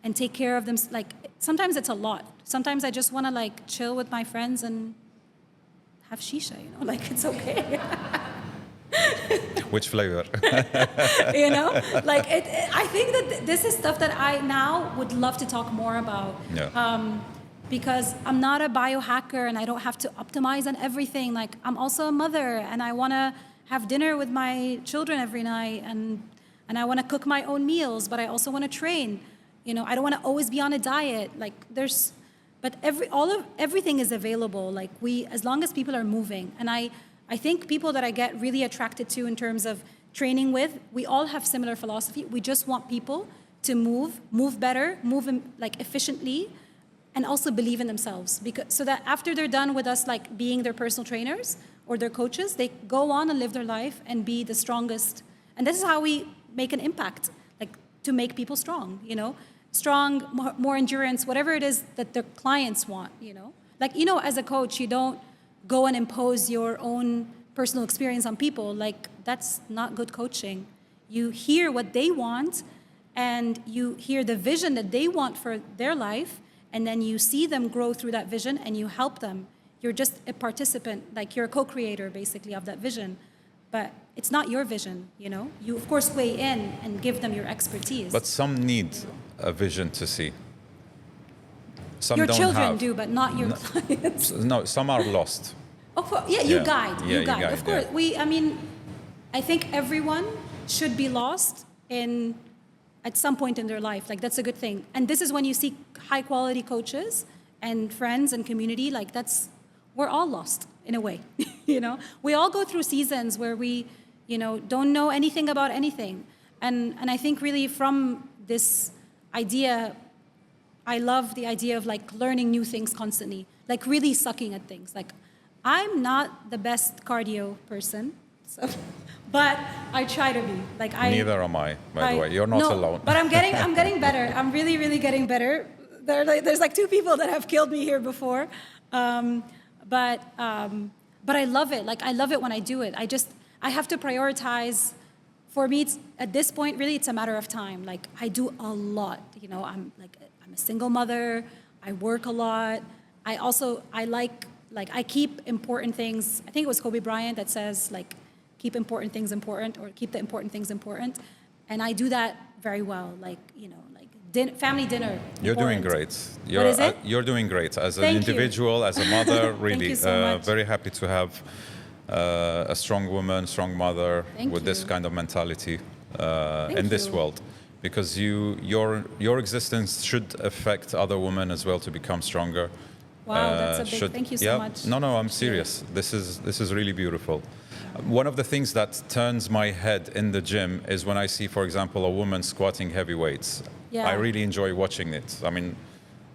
and take care of them. Like, sometimes it's a lot. Sometimes I just want to, like, chill with my friends and have shisha, you know, like, it's okay. Which flavor? You know, like, I think that this is stuff that I now would love to talk more about. Yeah. Because I'm not a biohacker and I don't have to optimize on everything. Like, I'm also a mother, and I want to have dinner with my children every night, and I want to cook my own meals, but I also want to train. You know, I don't want to always be on a diet. Like, but everything is available. Like, as long as people are moving. And I think people that I get really attracted to in terms of training with, we all have similar philosophy. We just want people to move better, like, efficiently, and also believe in themselves, so that after they're done with us, like, being their personal trainers or their coaches, they go on and live their life and be the strongest. And this is how we make an impact, like, to make people strong, you know, strong, more endurance, whatever it is that their clients want, you know. Like, you know, as a coach, you don't go and impose your own personal experience on people. Like, that's not good coaching. You hear what they want, and you hear the vision that they want for their life, and then you see them grow through that vision, and you help them. You're just a participant, like, you're a co-creator, basically, of that vision. But it's not your vision, you know? You, of course, weigh in and give them your expertise. But some need a vision to see. Some your don't children have. do, but not your clients. No, some are lost. Oh, yeah, you guide. Yeah, you guide. Of course, yeah. I think everyone should be lost at some point in their life. Like, that's a good thing. And this is when you see high quality coaches and friends and community. Like, we're all lost in a way. You know, we all go through seasons where we, you know, don't know anything about anything. And I think really from this idea, I love the idea of, like, learning new things constantly, like, really sucking at things. Like, I'm not the best cardio person, so, but I try to be. Like, Neither am I, by the way. You're not alone. But I'm getting better. I'm really, really getting better. There's like two people that have killed me here before, but I love it. Like, I love it when I do it. I have to prioritize. For me, at this point, really, it's a matter of time. Like, I do a lot. You know, I'm a single mother. I work a lot. I keep important things. I think it was Kobe Bryant that says, like, keep important things important, or keep the important things important. And I do that very well. Like, you know, like, family dinner. You're doing important. great. What is it? You're doing great as an Thank individual, as a mother. Really, you so much. very happy to have a strong woman, strong mother with this you. kind of mentality Thank in this you. world, because your existence should affect other women as well to become stronger. Wow, that's a big. Thank you so much. No, I'm serious. This is really beautiful. One of the things that turns my head in the gym is when I see, for example, a woman squatting heavy weights. Yeah. I really enjoy watching it. I mean,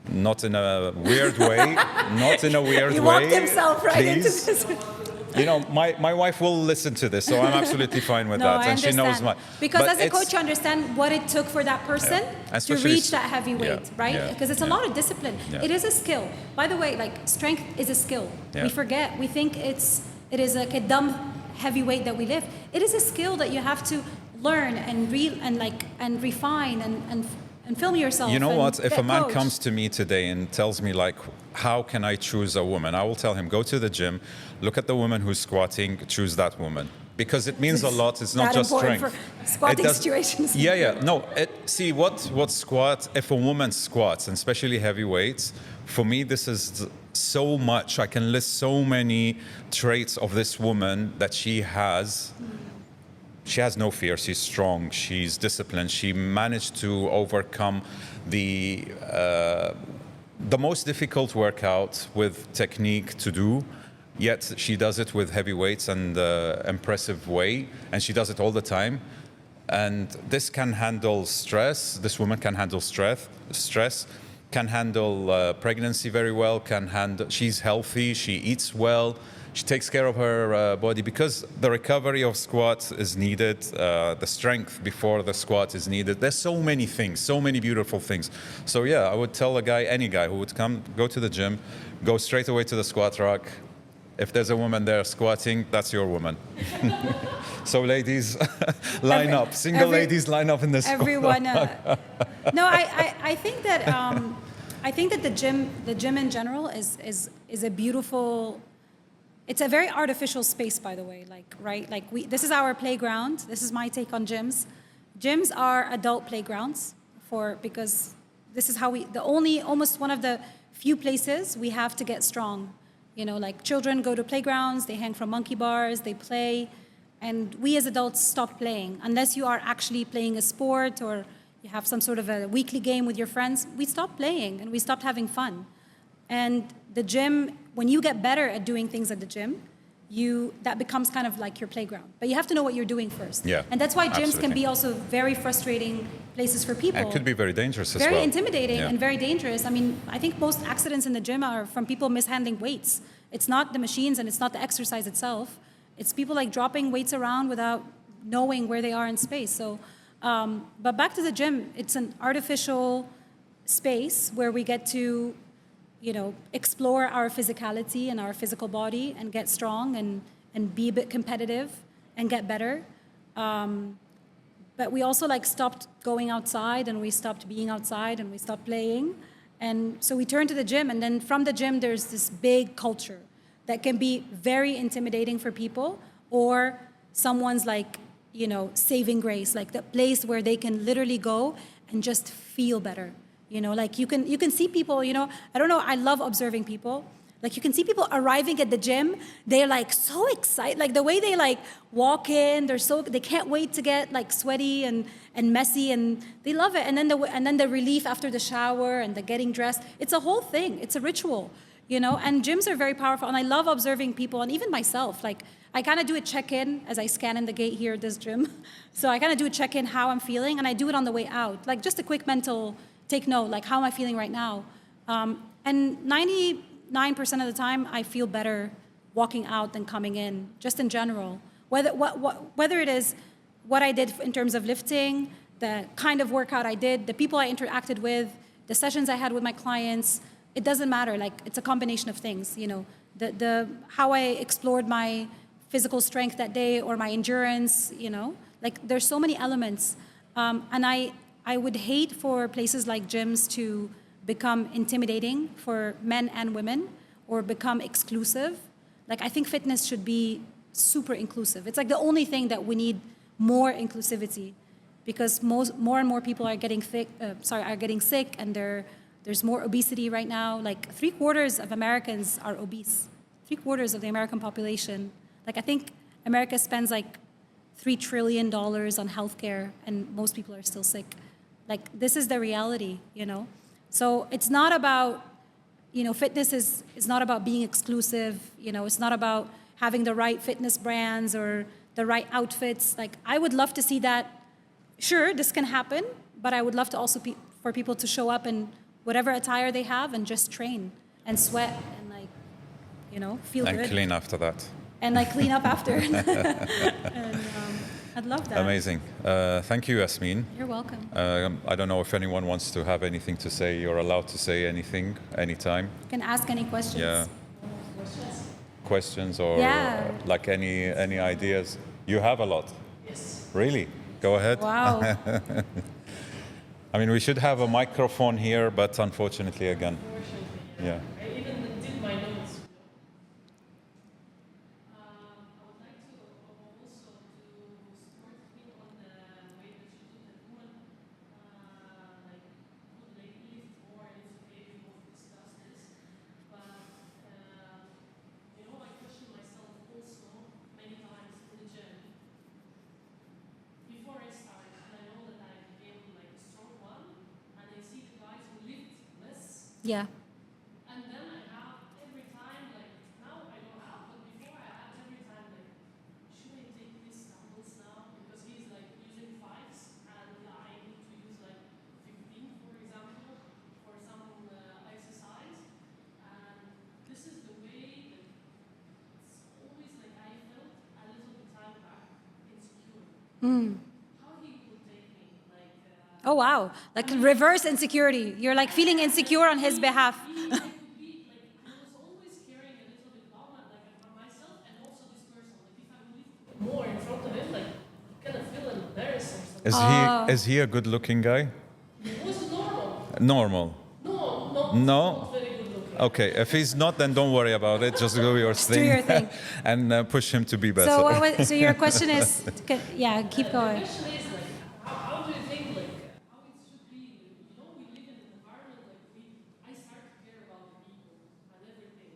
not in a weird way, not in a weird He way. walked himself right into please. this. You know, my wife will listen to this, so I'm absolutely fine with No, that, I and she knows understand. my. Because but as a it's- coach, you understand what it took for that person to Especially reach that heavy weight, right? yeah, Because it's a lot of discipline. Yeah. It is a skill. By the way, like strength is a skill. Yeah. We forget. We think it is like a dumb heavy weight that we lift. It is a skill that you have to learn and refine and film yourself. You know and what? If get a man coached. comes to me today and tells me, like, how can I choose a woman? I will tell him, go to the gym, look at the woman who's squatting, choose that woman. Because it means a lot. It's not That just important strength. for squatting It does- situations. Yeah. No, see, what squat, if a woman squats, and especially heavy weights, for me, this is so much. I can list so many traits of this woman that she has. She has no fear. She's strong. She's disciplined. She managed to overcome the most difficult workout with technique to do. Yet she does it with heavy weights and impressive way, and she does it all the time. And this can handle stress. This woman can handle stress, can handle pregnancy very well. She's healthy. She eats well. She takes care of her body, because the recovery of squat is needed. The strength before the squat is needed. There's so many things, so many beautiful things. So yeah, I would tell any guy who would come, go to the gym, go straight away to the squat rack. If there's a woman there squatting, that's your woman. So ladies, line up. Single ladies, line up in this. Everyone. No, I think that the gym in general is a beautiful. It's a very artificial space, by the way. Like, right? Like this is our playground. This is my take on gyms. Gyms are adult playgrounds because this is how almost one of the few places we have to get strong. You know, like children go to playgrounds, they hang from monkey bars, they play, and we as adults stop playing. Unless you are actually playing a sport or you have some sort of a weekly game with your friends, we stop playing and we stopped having fun. And the gym, when you get better at doing things at the gym, that becomes kind of like your playground. But you have to know what you're doing first. Yeah, and that's why gyms absolutely. can be also very frustrating places for people. And could be very dangerous as well. Very intimidating Yeah. and very dangerous. I mean, I think most accidents in the gym are from people mishandling weights. It's not the machines and it's not the exercise itself. It's people like dropping weights around without knowing where they are in space. So, but back to the gym, it's an artificial space where we get to, explore our physicality and our physical body and get strong and be a bit competitive and get better. But we also stopped going outside and we stopped being outside and we stopped playing. And so we turned to the gym, and then from the gym, there's this big culture that can be very intimidating for people, or someone's saving grace, like the place where they can literally go and just feel better. You can see people, I don't know, I love observing people. Like you can see people arriving at the gym, they're so excited, like the way they walk in, they can't wait to get sweaty and messy, and they love it. And then the relief after the shower and the getting dressed, it's a whole thing. It's a ritual, and gyms are very powerful. And I love observing people, and even myself, I kind of do a check-in as I scan in the gate here at this gym. So I kind of do a check-in how I'm feeling, and I do it on the way out, just a quick mental take note, how am I feeling right now? And 99% of the time, I feel better walking out than coming in, just in general. Whether it is what I did in terms of lifting, the kind of workout I did, the people I interacted with, the sessions I had with my clients, it doesn't matter. It's a combination of things. How I explored my physical strength that day or my endurance. There's so many elements, and I would hate for places like gyms to become intimidating for men and women or become exclusive. I think fitness should be super inclusive. It's the only thing that we need more inclusivity, because more and more people are getting sick, and there's more obesity right now. Like 3/4 of Americans are obese. 3/4 of the American population. Like I think America spends like $3 trillion on healthcare, and most people are still sick. Like this is the reality, you know? So it's not about, you know, fitness is not about being exclusive, you know, it's not about having the right fitness brands or the right outfits. Like I would love to see that. Sure, this can happen, but I would love to also for people to show up in whatever attire they have and just train and sweat and like, you know, feel good. And clean after that. And like clean up after. And I'd love that. Amazing. Thank you, Yasmin. You're welcome. I don't know if anyone wants to have anything to say. You're allowed to say anything, anytime. You can ask any questions. Yeah. Questions or like any ideas. You have a lot. Yes. Really? Go ahead. Wow. I mean, we should have a microphone here, but unfortunately, again. Yeah. I even did my notes. I would like to also to support him on the way that you do that woman like could they lift more, and it's okay if we both discuss this. But you know, I question myself also many times in the gym before I start, and I know that I became like a strong one, and I see the guys who lift less. Yeah. And then I have every time, like, now I don't have, but before I had every time, like, should I take these dumbbells now? Because he's like using 5s, and I need to use like 15, for example, for some exercise. And this is the way that it's always like I felt a little bit time back insecure. How he would take me, like. Oh, wow. Like reverse insecurity. You're like feeling insecure on his behalf. I was always caring a little bit about myself and also this person. Like if I live more in front of him, like kind of feel embarrassed or something. Is he a good-looking guy? It was normal. Normal. No. No? Very good looking. Okay, if he's not, then don't worry about it. Just do your thing. your thing. And push him to be better. So your question is, keep going. The question is like, how do you think like how it should be? You know, we live in an environment like I start to care about the people and everything.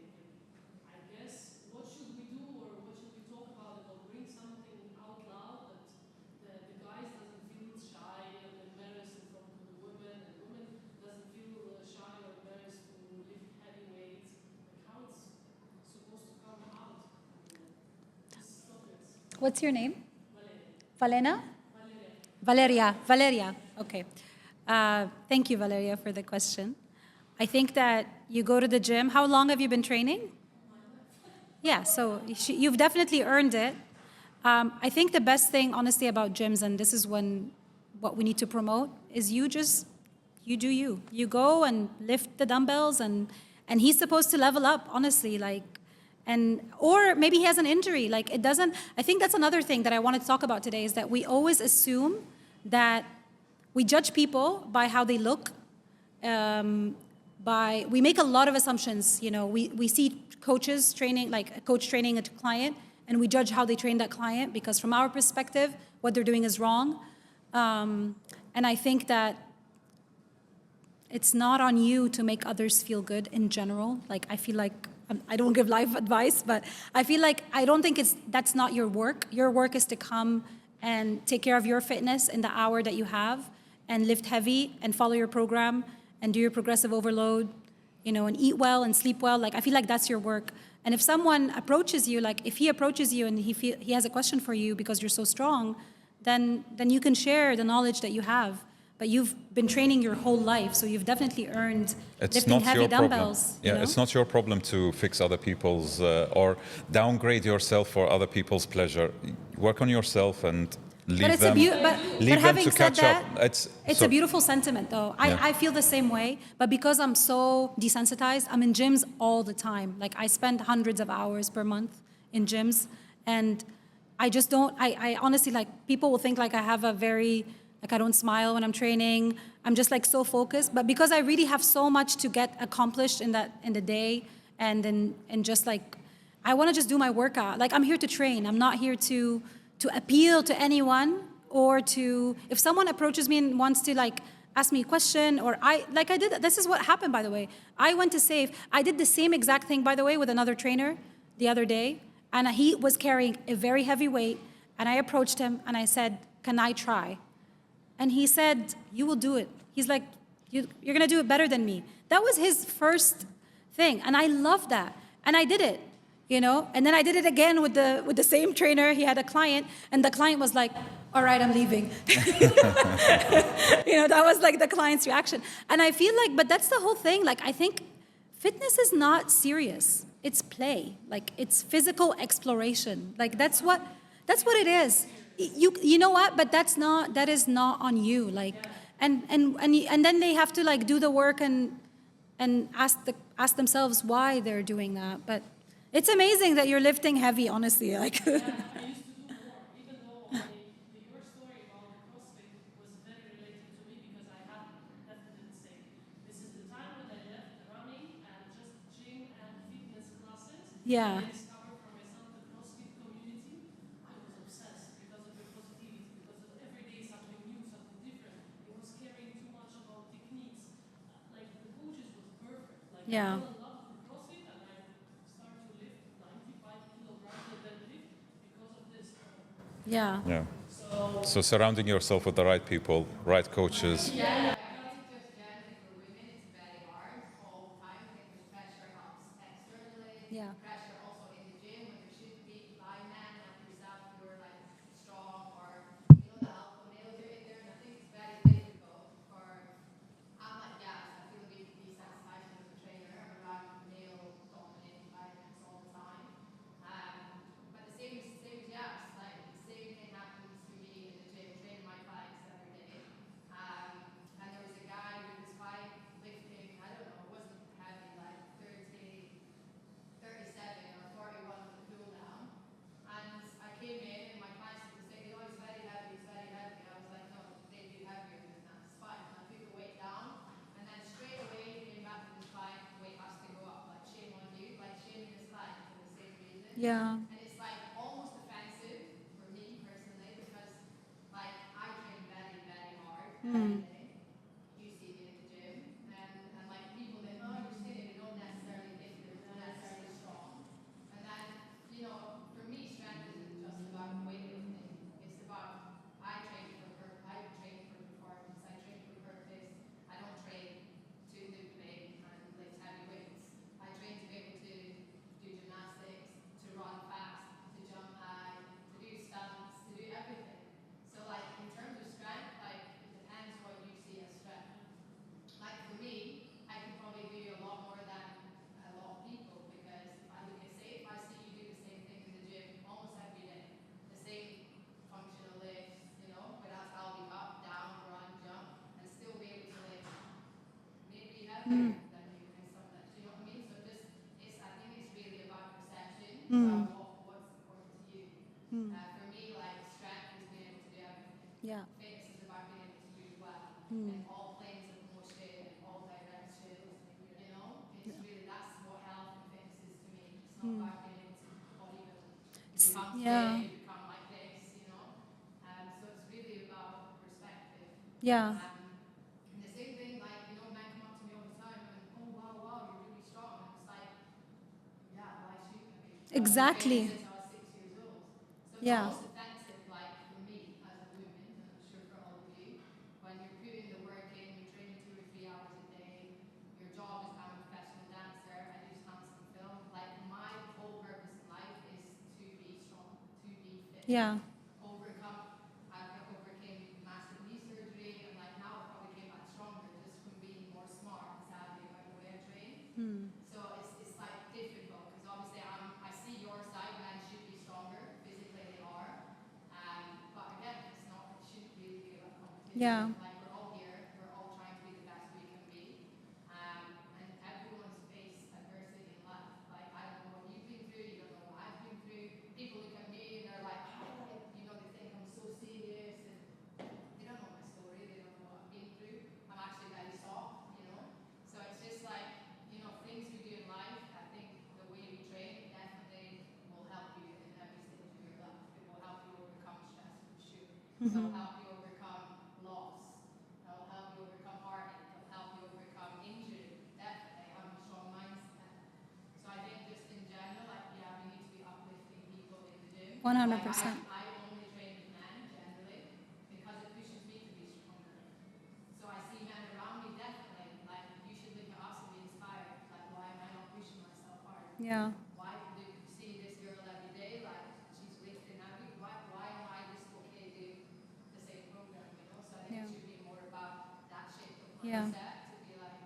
And I guess what should we do or what should we talk about that will bring something out loud that the guys doesn't feel shy and embarrassed in front of the women, and women doesn't feel shy or embarrassed to lift heavy weights. Like how it's supposed to come out. These topics. What's your name? Valena? Valeria. Okay. Thank you, Valeria, for the question. I think that you go to the gym. How long have you been training? Yeah, so you've definitely earned it. I think the best thing, honestly, about gyms, and this is what we need to promote, is you do you. You go and lift the dumbbells, and he's supposed to level up, honestly, like, or maybe he has an injury. Like it doesn't. I think that's another thing that I wanted to talk about today is that we always assume that we judge people by how they look. We make a lot of assumptions. You know, we see coaches training, like a coach training a client, and we judge how they train that client because from our perspective, what they're doing is wrong. And I think that it's not on you to make others feel good in general. Like I feel like I don't give life advice, but I feel like I don't think that's not your work. Your work is to come and take care of your fitness in the hour that you have and lift heavy and follow your program and do your progressive overload, you know, and eat well and sleep well. Like I feel like that's your work. And if someone approaches you, like if he approaches you and he has a question for you because you're so strong, then you can share the knowledge that you have. But you've been training your whole life, so you've definitely earned lifting heavy dumbbells. Yeah, you know? It's not your problem to fix other people's or downgrade yourself for other people's pleasure. Work on yourself and leave them having to said catch that, up. It's a beautiful sentiment, though. I feel the same way, but because I'm so desensitized, I'm in gyms all the time. Like I spend hundreds of hours per month in gyms, and I just don't. I honestly, like, people will think like I have a very, like, I don't smile when I'm training. I'm just like so focused. But because I really have so much to get accomplished in the day, and just like, I want to just do my workout. Like I'm here to train. I'm not here to appeal to anyone or to, if someone approaches me and wants to like ask me a question, or I did, this is what happened, by the way. I went to Saif. I did the same exact thing, by the way, with another trainer the other day. And he was carrying a very heavy weight. And I approached him and I said, can I try? And he said, you will do it. He's like, you're going to do it better than me. That was his first thing. And I loved that. And I did it, you know? And then I did it again with the same trainer. He had a client, and the client was like, all right, I'm leaving. You know, that was like the client's reaction. And I feel like, but that's the whole thing. Like, I think fitness is not serious. It's play. Like, it's physical exploration. Like, that's what it is. You know what? But that is not on you. Like, and then they have to like do the work and ask themselves why they're doing that. But it's amazing that you're lifting heavy, honestly. Like. I used to do more, even though your story about the CrossFit was very related to me because I had definitely the same. This is the time when I left running and just gym and fitness classes. Yeah. I discovered for myself the CrossFit community. I was obsessed because of the positivity, because of every day something new, something different. It was caring too much about techniques. Like the coaches was perfect. Like Yeah. I fell in love with CrossFit and I started to lift 95 kilograms of deadlift because of this. Yeah. Yeah. So surrounding yourself with the right people, right coaches. Yeah, I think just generally for women, it's very hard all the time. I think there's pressure externally, Yeah. pressure also in the gym when there should be blind men like yourself who are like strong or the alpha males are in there. And I think it's very difficult for, I'm like, yeah, I feel a bit desensitized as a trainer around male dominated environments all the time. But the same as yes, like the same thing happens to me in the gym, training my clients every day. And there was a guy who was lifting, I don't know, it wasn't heavy, like 30, 37 or 41 with the pull down. And I came in and my clients were saying, oh, he's very heavy, he's very heavy. I was like, no, they do heavier than that, it's fine. And I took the weight down and then straight away came back to this client, weight has to go up, like shame on you, like shaming his client for the same reason. Yeah. And it's like almost offensive for me personally because like I train very, very hard every day. You see me in the gym and like people think, oh, you're skinny, they don't necessarily think they're necessarily strong. And then, for me strength isn't just about weightlifting. It's about I train for performance, I train for purpose. I don't train to lift big and lift heavy weights. I train to be able to do gymnastics, to run fast, to jump high, to do stunts, to do everything. So like in terms of strength, like it depends what you see as strength. Like for me, I can probably do a lot more than a lot of people because if I look at Saif, I see you do the same thing in the gym almost every day. The same functional lifts, whereas I'll be up, down, run, jump, and still be able to lift maybe heavier than you and stuff like that. Do you know what I mean? So I think it's really about perception, about what's important to you. For me, like strength is being able to do everything. Yeah. Fitness is about being able to do it well in all planes of motion and all directions. It's really that's what health and fitness is to me. It's not about being able to bodybuild. You come Yeah. today, you become like this, so it's really about perspective. Yeah. And the same thing, like, men come up to me all the time and, oh, wow, you're really strong. And it's like, yeah, why should I be? Exactly. I've been since I was 6 years old. So it's Yeah. almost offensive, like, for me as a woman, and I'm sure for all of you, when you're putting the work in, you're training 2 or 3 hours a day, your job is I'm a professional dancer, I do stunts and film. Like, my whole purpose in life is to be strong, to be fit. Yeah. I overcame massive knee surgery, and like now I probably came back stronger just from being more smart, sadly, by the way I train. So it's like difficult because obviously I see your side, men should be stronger, physically they are. But again, it shouldn't really be about competition. Yeah. Like we're all here, we're all trying to be the best we can be. And everyone's faced adversity in life. Like I don't know what you've been through, you don't know what I've been through. People look at me and they're like, they think I'm so serious and they don't know my story, they don't know what I've been through. I'm actually very soft. So it's just like, things we do in life, I think the way we train definitely will help you in every stage of your life. It will help you overcome stress for sure. It'll help you overcome loss. It'll help you overcome heartache. It'll help you overcome injury. Definitely having a strong mindset. So I think just in general, like, yeah, we need to be uplifting people in the gym. 100%. I only train with men generally because it pushes me to be stronger. So I see men around me definitely, like, you should look at us and be inspired. Like, why am I not pushing myself hard? Yeah. Why do you see this girl every day? Like, she's lifting heavy. Why am I just okay doing the same program? You know, so I think Yeah. it should be more about that shape of Yeah. mindset to be like,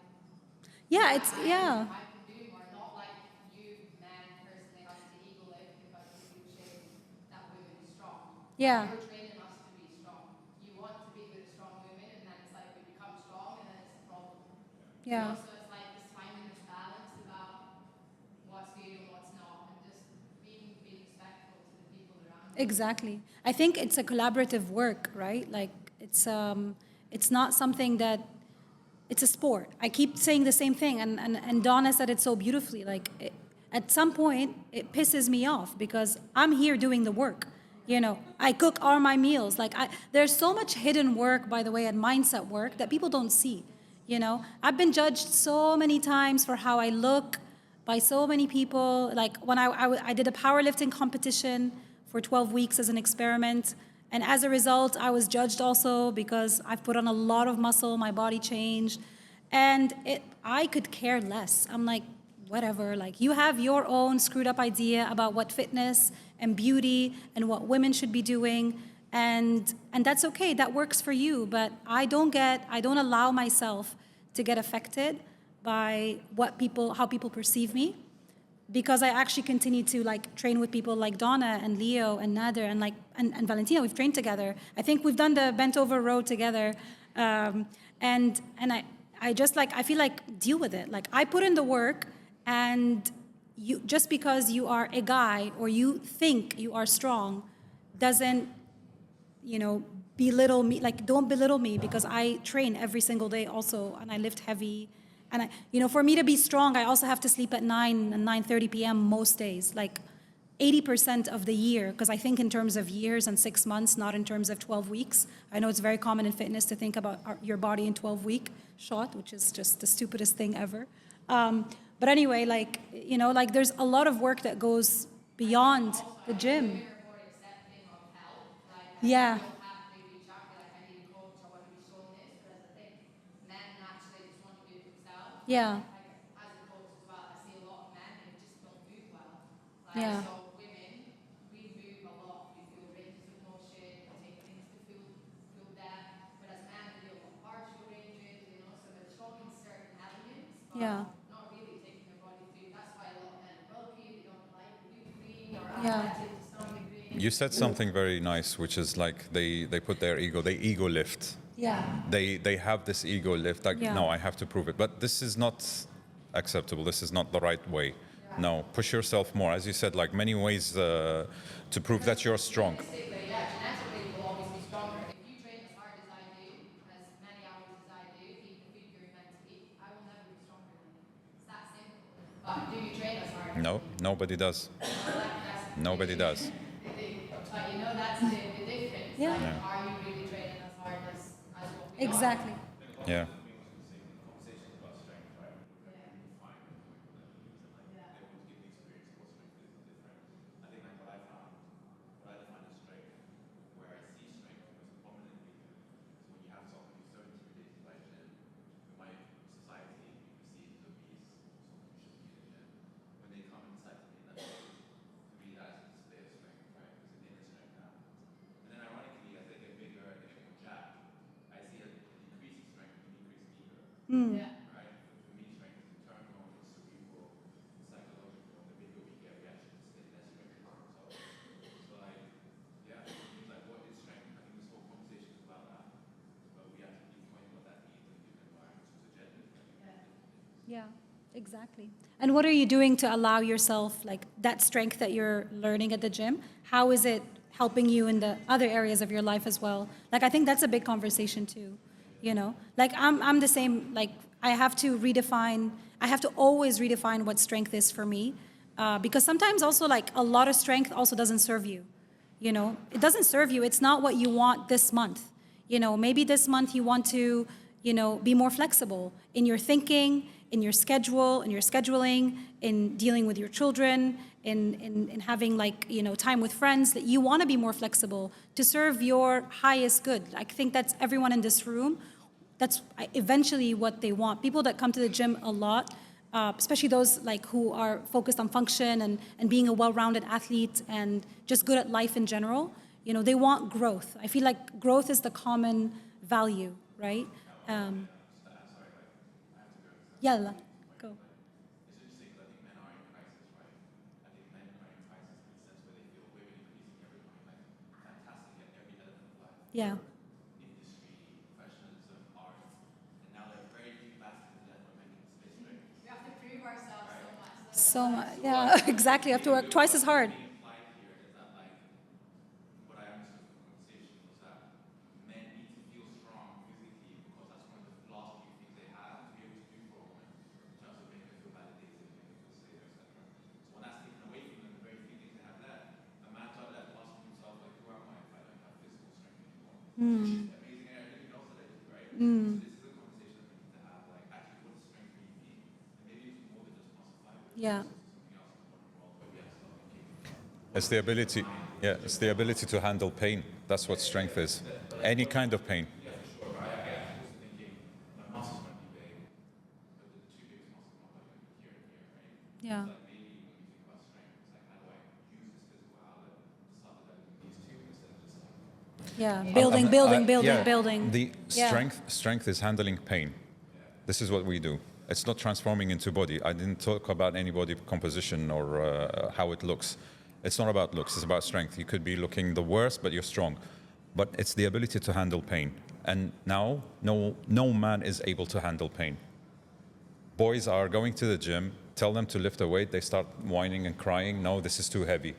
Yeah, it's, yeah. I can do more. Not like you men personally have to ego lift because you shame that women is strong. Yeah. You're training us to be strong. You want to be with strong women, and then it's like we become strong, and then it's a problem. You Yeah. know, so it's like it's finding this balance about what's good and what's not, and just being respectful to the people around you. Exactly. I think it's a collaborative work, right? Like it's not something that it's a sport. I keep saying the same thing, and Donna said it so beautifully. Like at some point, it pisses me off because I'm here doing the work. You know, I cook all my meals. Like there's so much hidden work, by the way, and mindset work that people don't see. You know, I've been judged so many times for how I look by so many people. Like when I did a powerlifting competition for 12 weeks as an experiment. And as a result, I was judged also because I've put on a lot of muscle, my body changed. And I could care less. I'm like, whatever, like you have your own screwed up idea about what fitness and beauty and what women should be doing. And that's okay, that works for you. But I don't allow myself to get affected by how people perceive me, because I actually continue to like train with people like Donna and Leo and Nader and Valentina. We've trained together. I think we've done the bent over row together, and I just like I feel like deal with it. Like I put in the work, and you just because you are a guy or you think you are strong, doesn't belittle me. Like don't belittle me because I train every single day also, and I lift heavy. And for me to be strong, I also have to sleep at 9 and 9:30 p.m. most days, like 80% of the year, because I think in terms of years and 6 months, not in terms of 12 weeks. I know it's very common in fitness to think about your body in 12-week shot, which is just the stupidest thing ever. But anyway, like there's a lot of work that goes beyond the gym. We're more accepting of help. Like, Yeah. you don't have to reach out, be like, I need a coach, I want to be shown this. But as I think, men naturally just want to do it themselves. Yeah. Like, as a coach as well, I see a lot of men who just don't move well. Like, Yeah. so women, we move a lot. We feel ranges of motion, we take things to full depth. Whereas men do a lot of partial ranges, so they're strong in certain elements, but Yeah. not really taking their body through. That's why a lot of men are bulky, they don't like gluten or Yeah. athletic to some degree. You said something very nice, which is like they put their ego, they ego lift. Yeah. They have this ego lift, like, Yeah. no, I have to prove it. But this is not acceptable. This is not the right way. No, push yourself more. As you said, like many ways to prove that you're strong. Genetically, you'll always be stronger. If you train as hard as I do, as many hours as I do, eat the food you're meant to eat, I will never be stronger than you. It's that simple. But do you train as hard? No, nobody does. Nobody does. But that's the difference. Yeah. Like, Yeah. are you really training as hard as what we Exactly. Yeah. Yeah. Yeah, exactly. And what are you doing to allow yourself, like that strength that you're learning at the gym, how is it helping you in the other areas of your life as well? Like, I think that's a big conversation too, Like, I'm the same, like, I have to always redefine what strength is for me. Because sometimes also, like, a lot of strength also doesn't serve you. You know, it doesn't serve you. It's not what you want this month. You know, maybe this month you want to, you know, be more flexible in your thinking, in your schedule, in your scheduling, in dealing with your children, in having, like, you know, time with friends, that you want to be more flexible to serve your highest good. I think that's everyone in this room. That's eventually what they want. People that come to the gym a lot, especially those like who are focused on function and being a well-rounded athlete and just good at life in general, you know, they want growth. I feel like growth is the common value, right? Yalla, go. Yeah. We have to prove ourselves so much. So much. Yeah, exactly. You have to work twice as hard. Yeah. It's the ability, yeah, it's the ability to handle pain. That's what strength is. Any kind of pain. Yeah. Yeah. Building, building. The Yeah. strength is handling pain. This is what we do. It's not transforming into body. I didn't talk about any body composition or how it looks. It's not about looks, it's about strength. You could be looking the worst, but you're strong. But it's the ability to handle pain. And now, no man is able to handle pain. Boys are going to the gym, tell them to lift a weight, they start whining and crying, no, this is too heavy.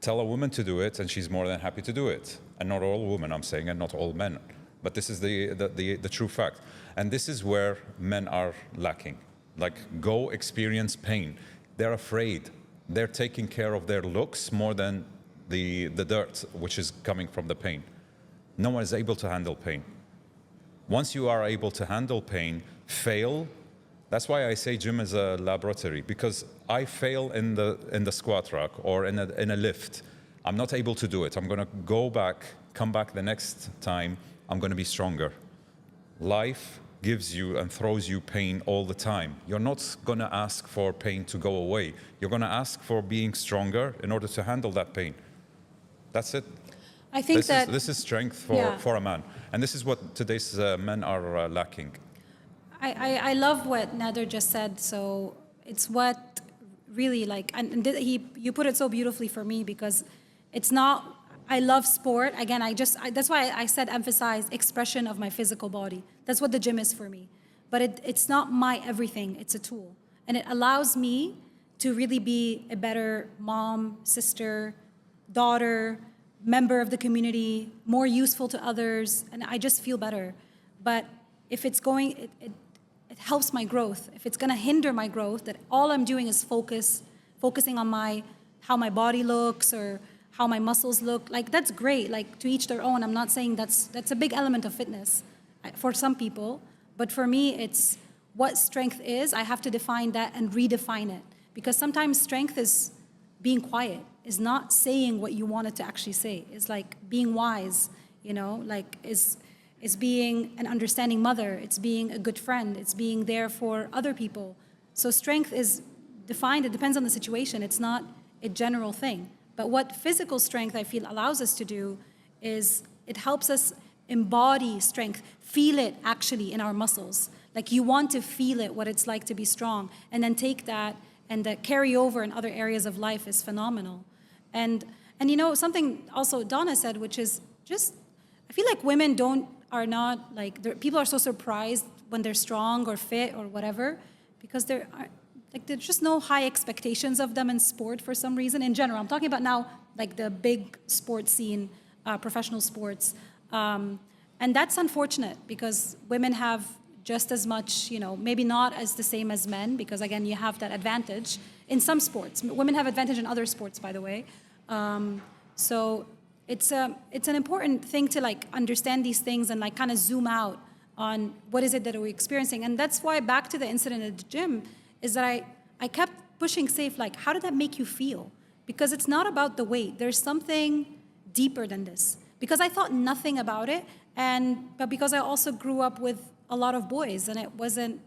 Tell a woman to do it, and she's more than happy to do it. And not all women, I'm saying, and not all men. But this is the true fact. And this is where men are lacking. Like, go experience pain. They're afraid. They're taking care of their looks more than the dirt which is coming from the pain. No one is able to handle pain. Once you are able to handle pain, fail. That's why I say gym is a laboratory, because I fail in the squat rack or in a lift. I'm not able to do it. I'm going to go back, come back the next time. I'm going to be stronger. Life gives you and throws you pain all the time. You're not going to ask for pain to go away. You're going to ask for being stronger in order to handle that pain. That's it. I think this is strength for a man. And this is what today's men are lacking. I love what Nader just said. So it's what really, like, and you put it so beautifully for me, because it's not, I love sport. Again, that's why I said emphasize expression of my physical body. That's what the gym is for me. But it's not my everything. It's a tool. And it allows me to really be a better mom, sister, daughter, member of the community, more useful to others, and I just feel better. But if it's going, it helps my growth. If it's going to hinder my growth, that all I'm doing is focusing on how my body looks or how my muscles look, like, that's great, like, to each their own. I'm not saying that's a big element of fitness for some people, but for me, it's what strength is. I have to define that and redefine it, because sometimes strength is being quiet, is not saying what you wanted to actually say. It's like being wise, you know, like is being an understanding mother. It's being a good friend. It's being there for other people. So strength is defined. It depends on the situation. It's not a general thing. But what physical strength, I feel, allows us to do is it helps us embody strength, feel it actually in our muscles. Like, you want to feel it, what it's like to be strong, and then take that and carry over in other areas of life is phenomenal. And you know, something also Donna said, which is just, I feel like women are not like, people are so surprised when they're strong or fit or whatever, because there's just no high expectations of them in sport for some reason. In general, I'm talking about now, like, the big sports scene, professional sports. And that's unfortunate, because women have just as much, you know, maybe not as the same as men, because again, you have that advantage in some sports. Women have advantage in other sports, by the way. So it's an important thing to like understand these things and like kind of zoom out on what is it that we're experiencing. And that's why, back to the incident at the gym, is that I kept pushing Saif, like, how did that make you feel? Because it's not about the weight. There's something deeper than this. Because I thought nothing about it, but because I also grew up with a lot of boys, and it wasn't,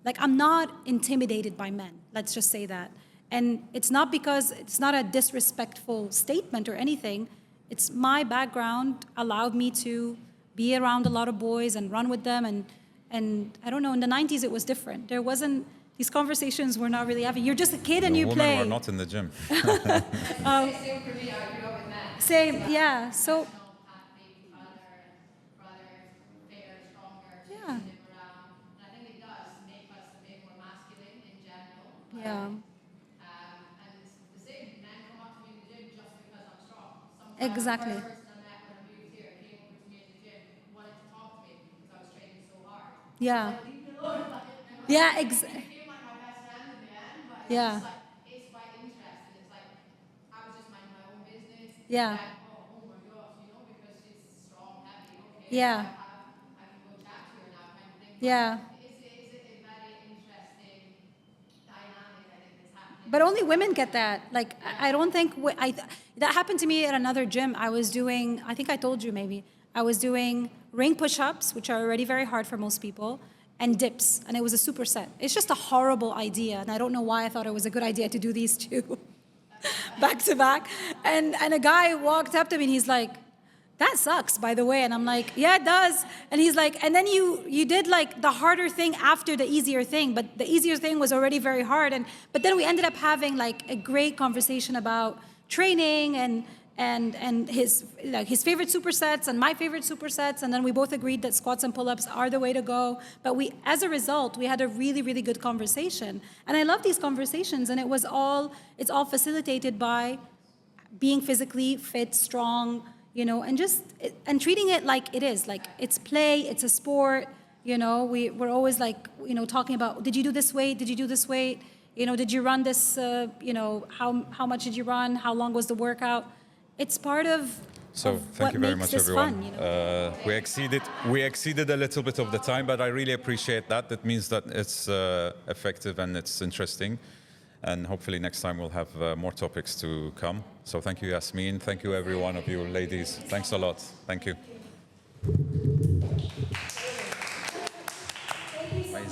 like, I'm not intimidated by men, let's just say that. And it's not because, it's not a disrespectful statement or anything. It's my background allowed me to be around a lot of boys and run with them. And I don't know, in the 90s it was different. There wasn't, these conversations were not really having. You're just a kid and you play. Women were not in the gym. Same for me, I grew up with men. Same, yeah. So, yeah. I think it does make us a bit more masculine in general. Yeah. And it's the same. Men come up to me in the gym just because I'm strong. Exactly. The first person I met when I moved here came over to me in the gym, wanted to talk to me because I was training so hard. Yeah. Like, leave me alone. Yeah, It became like my best friend in the end, but Yeah. it's quite interesting. It's like I was just minding my own business. Yeah. And, oh my gosh, you know, because she's strong, heavy, okay. Yeah. I can go chat to her now, kind of thing. Yeah. It's a very interesting dynamic, I think, that's happening. But only women get that. Like, I don't think, that happened to me at another gym. I was doing, I think I told you maybe, I was doing ring push-ups, which are already very hard for most people, and dips, and it was a superset. It's just a horrible idea, and I don't know why I thought it was a good idea to do these two back to back. And a guy walked up to me and he's like, that sucks, by the way. And I'm like, yeah, it does. And he's like, and then you did like the harder thing after the easier thing, but the easier thing was already very hard. But then we ended up having like a great conversation about training and his favorite supersets and my favorite supersets, and then we both agreed that squats and pull-ups are the way to go. But as a result, we had a really, really good conversation. And I love these conversations, and it's all facilitated by being physically fit, strong, you know, and treating it like it is, like it's play, it's a sport, you know. We're always like, you know, talking about, did you do this weight? Did you do this weight? You know, did you run this, you know, how much did you run? How long was the workout? It's part of Thank you very much, everyone. Fun, you know? We exceeded a little bit of the time, but I really appreciate that. That means that it's effective and it's interesting. And hopefully next time we'll have more topics to come. So thank you, Yasmin. Thank you, every one of you ladies. Thanks a lot. Thank you.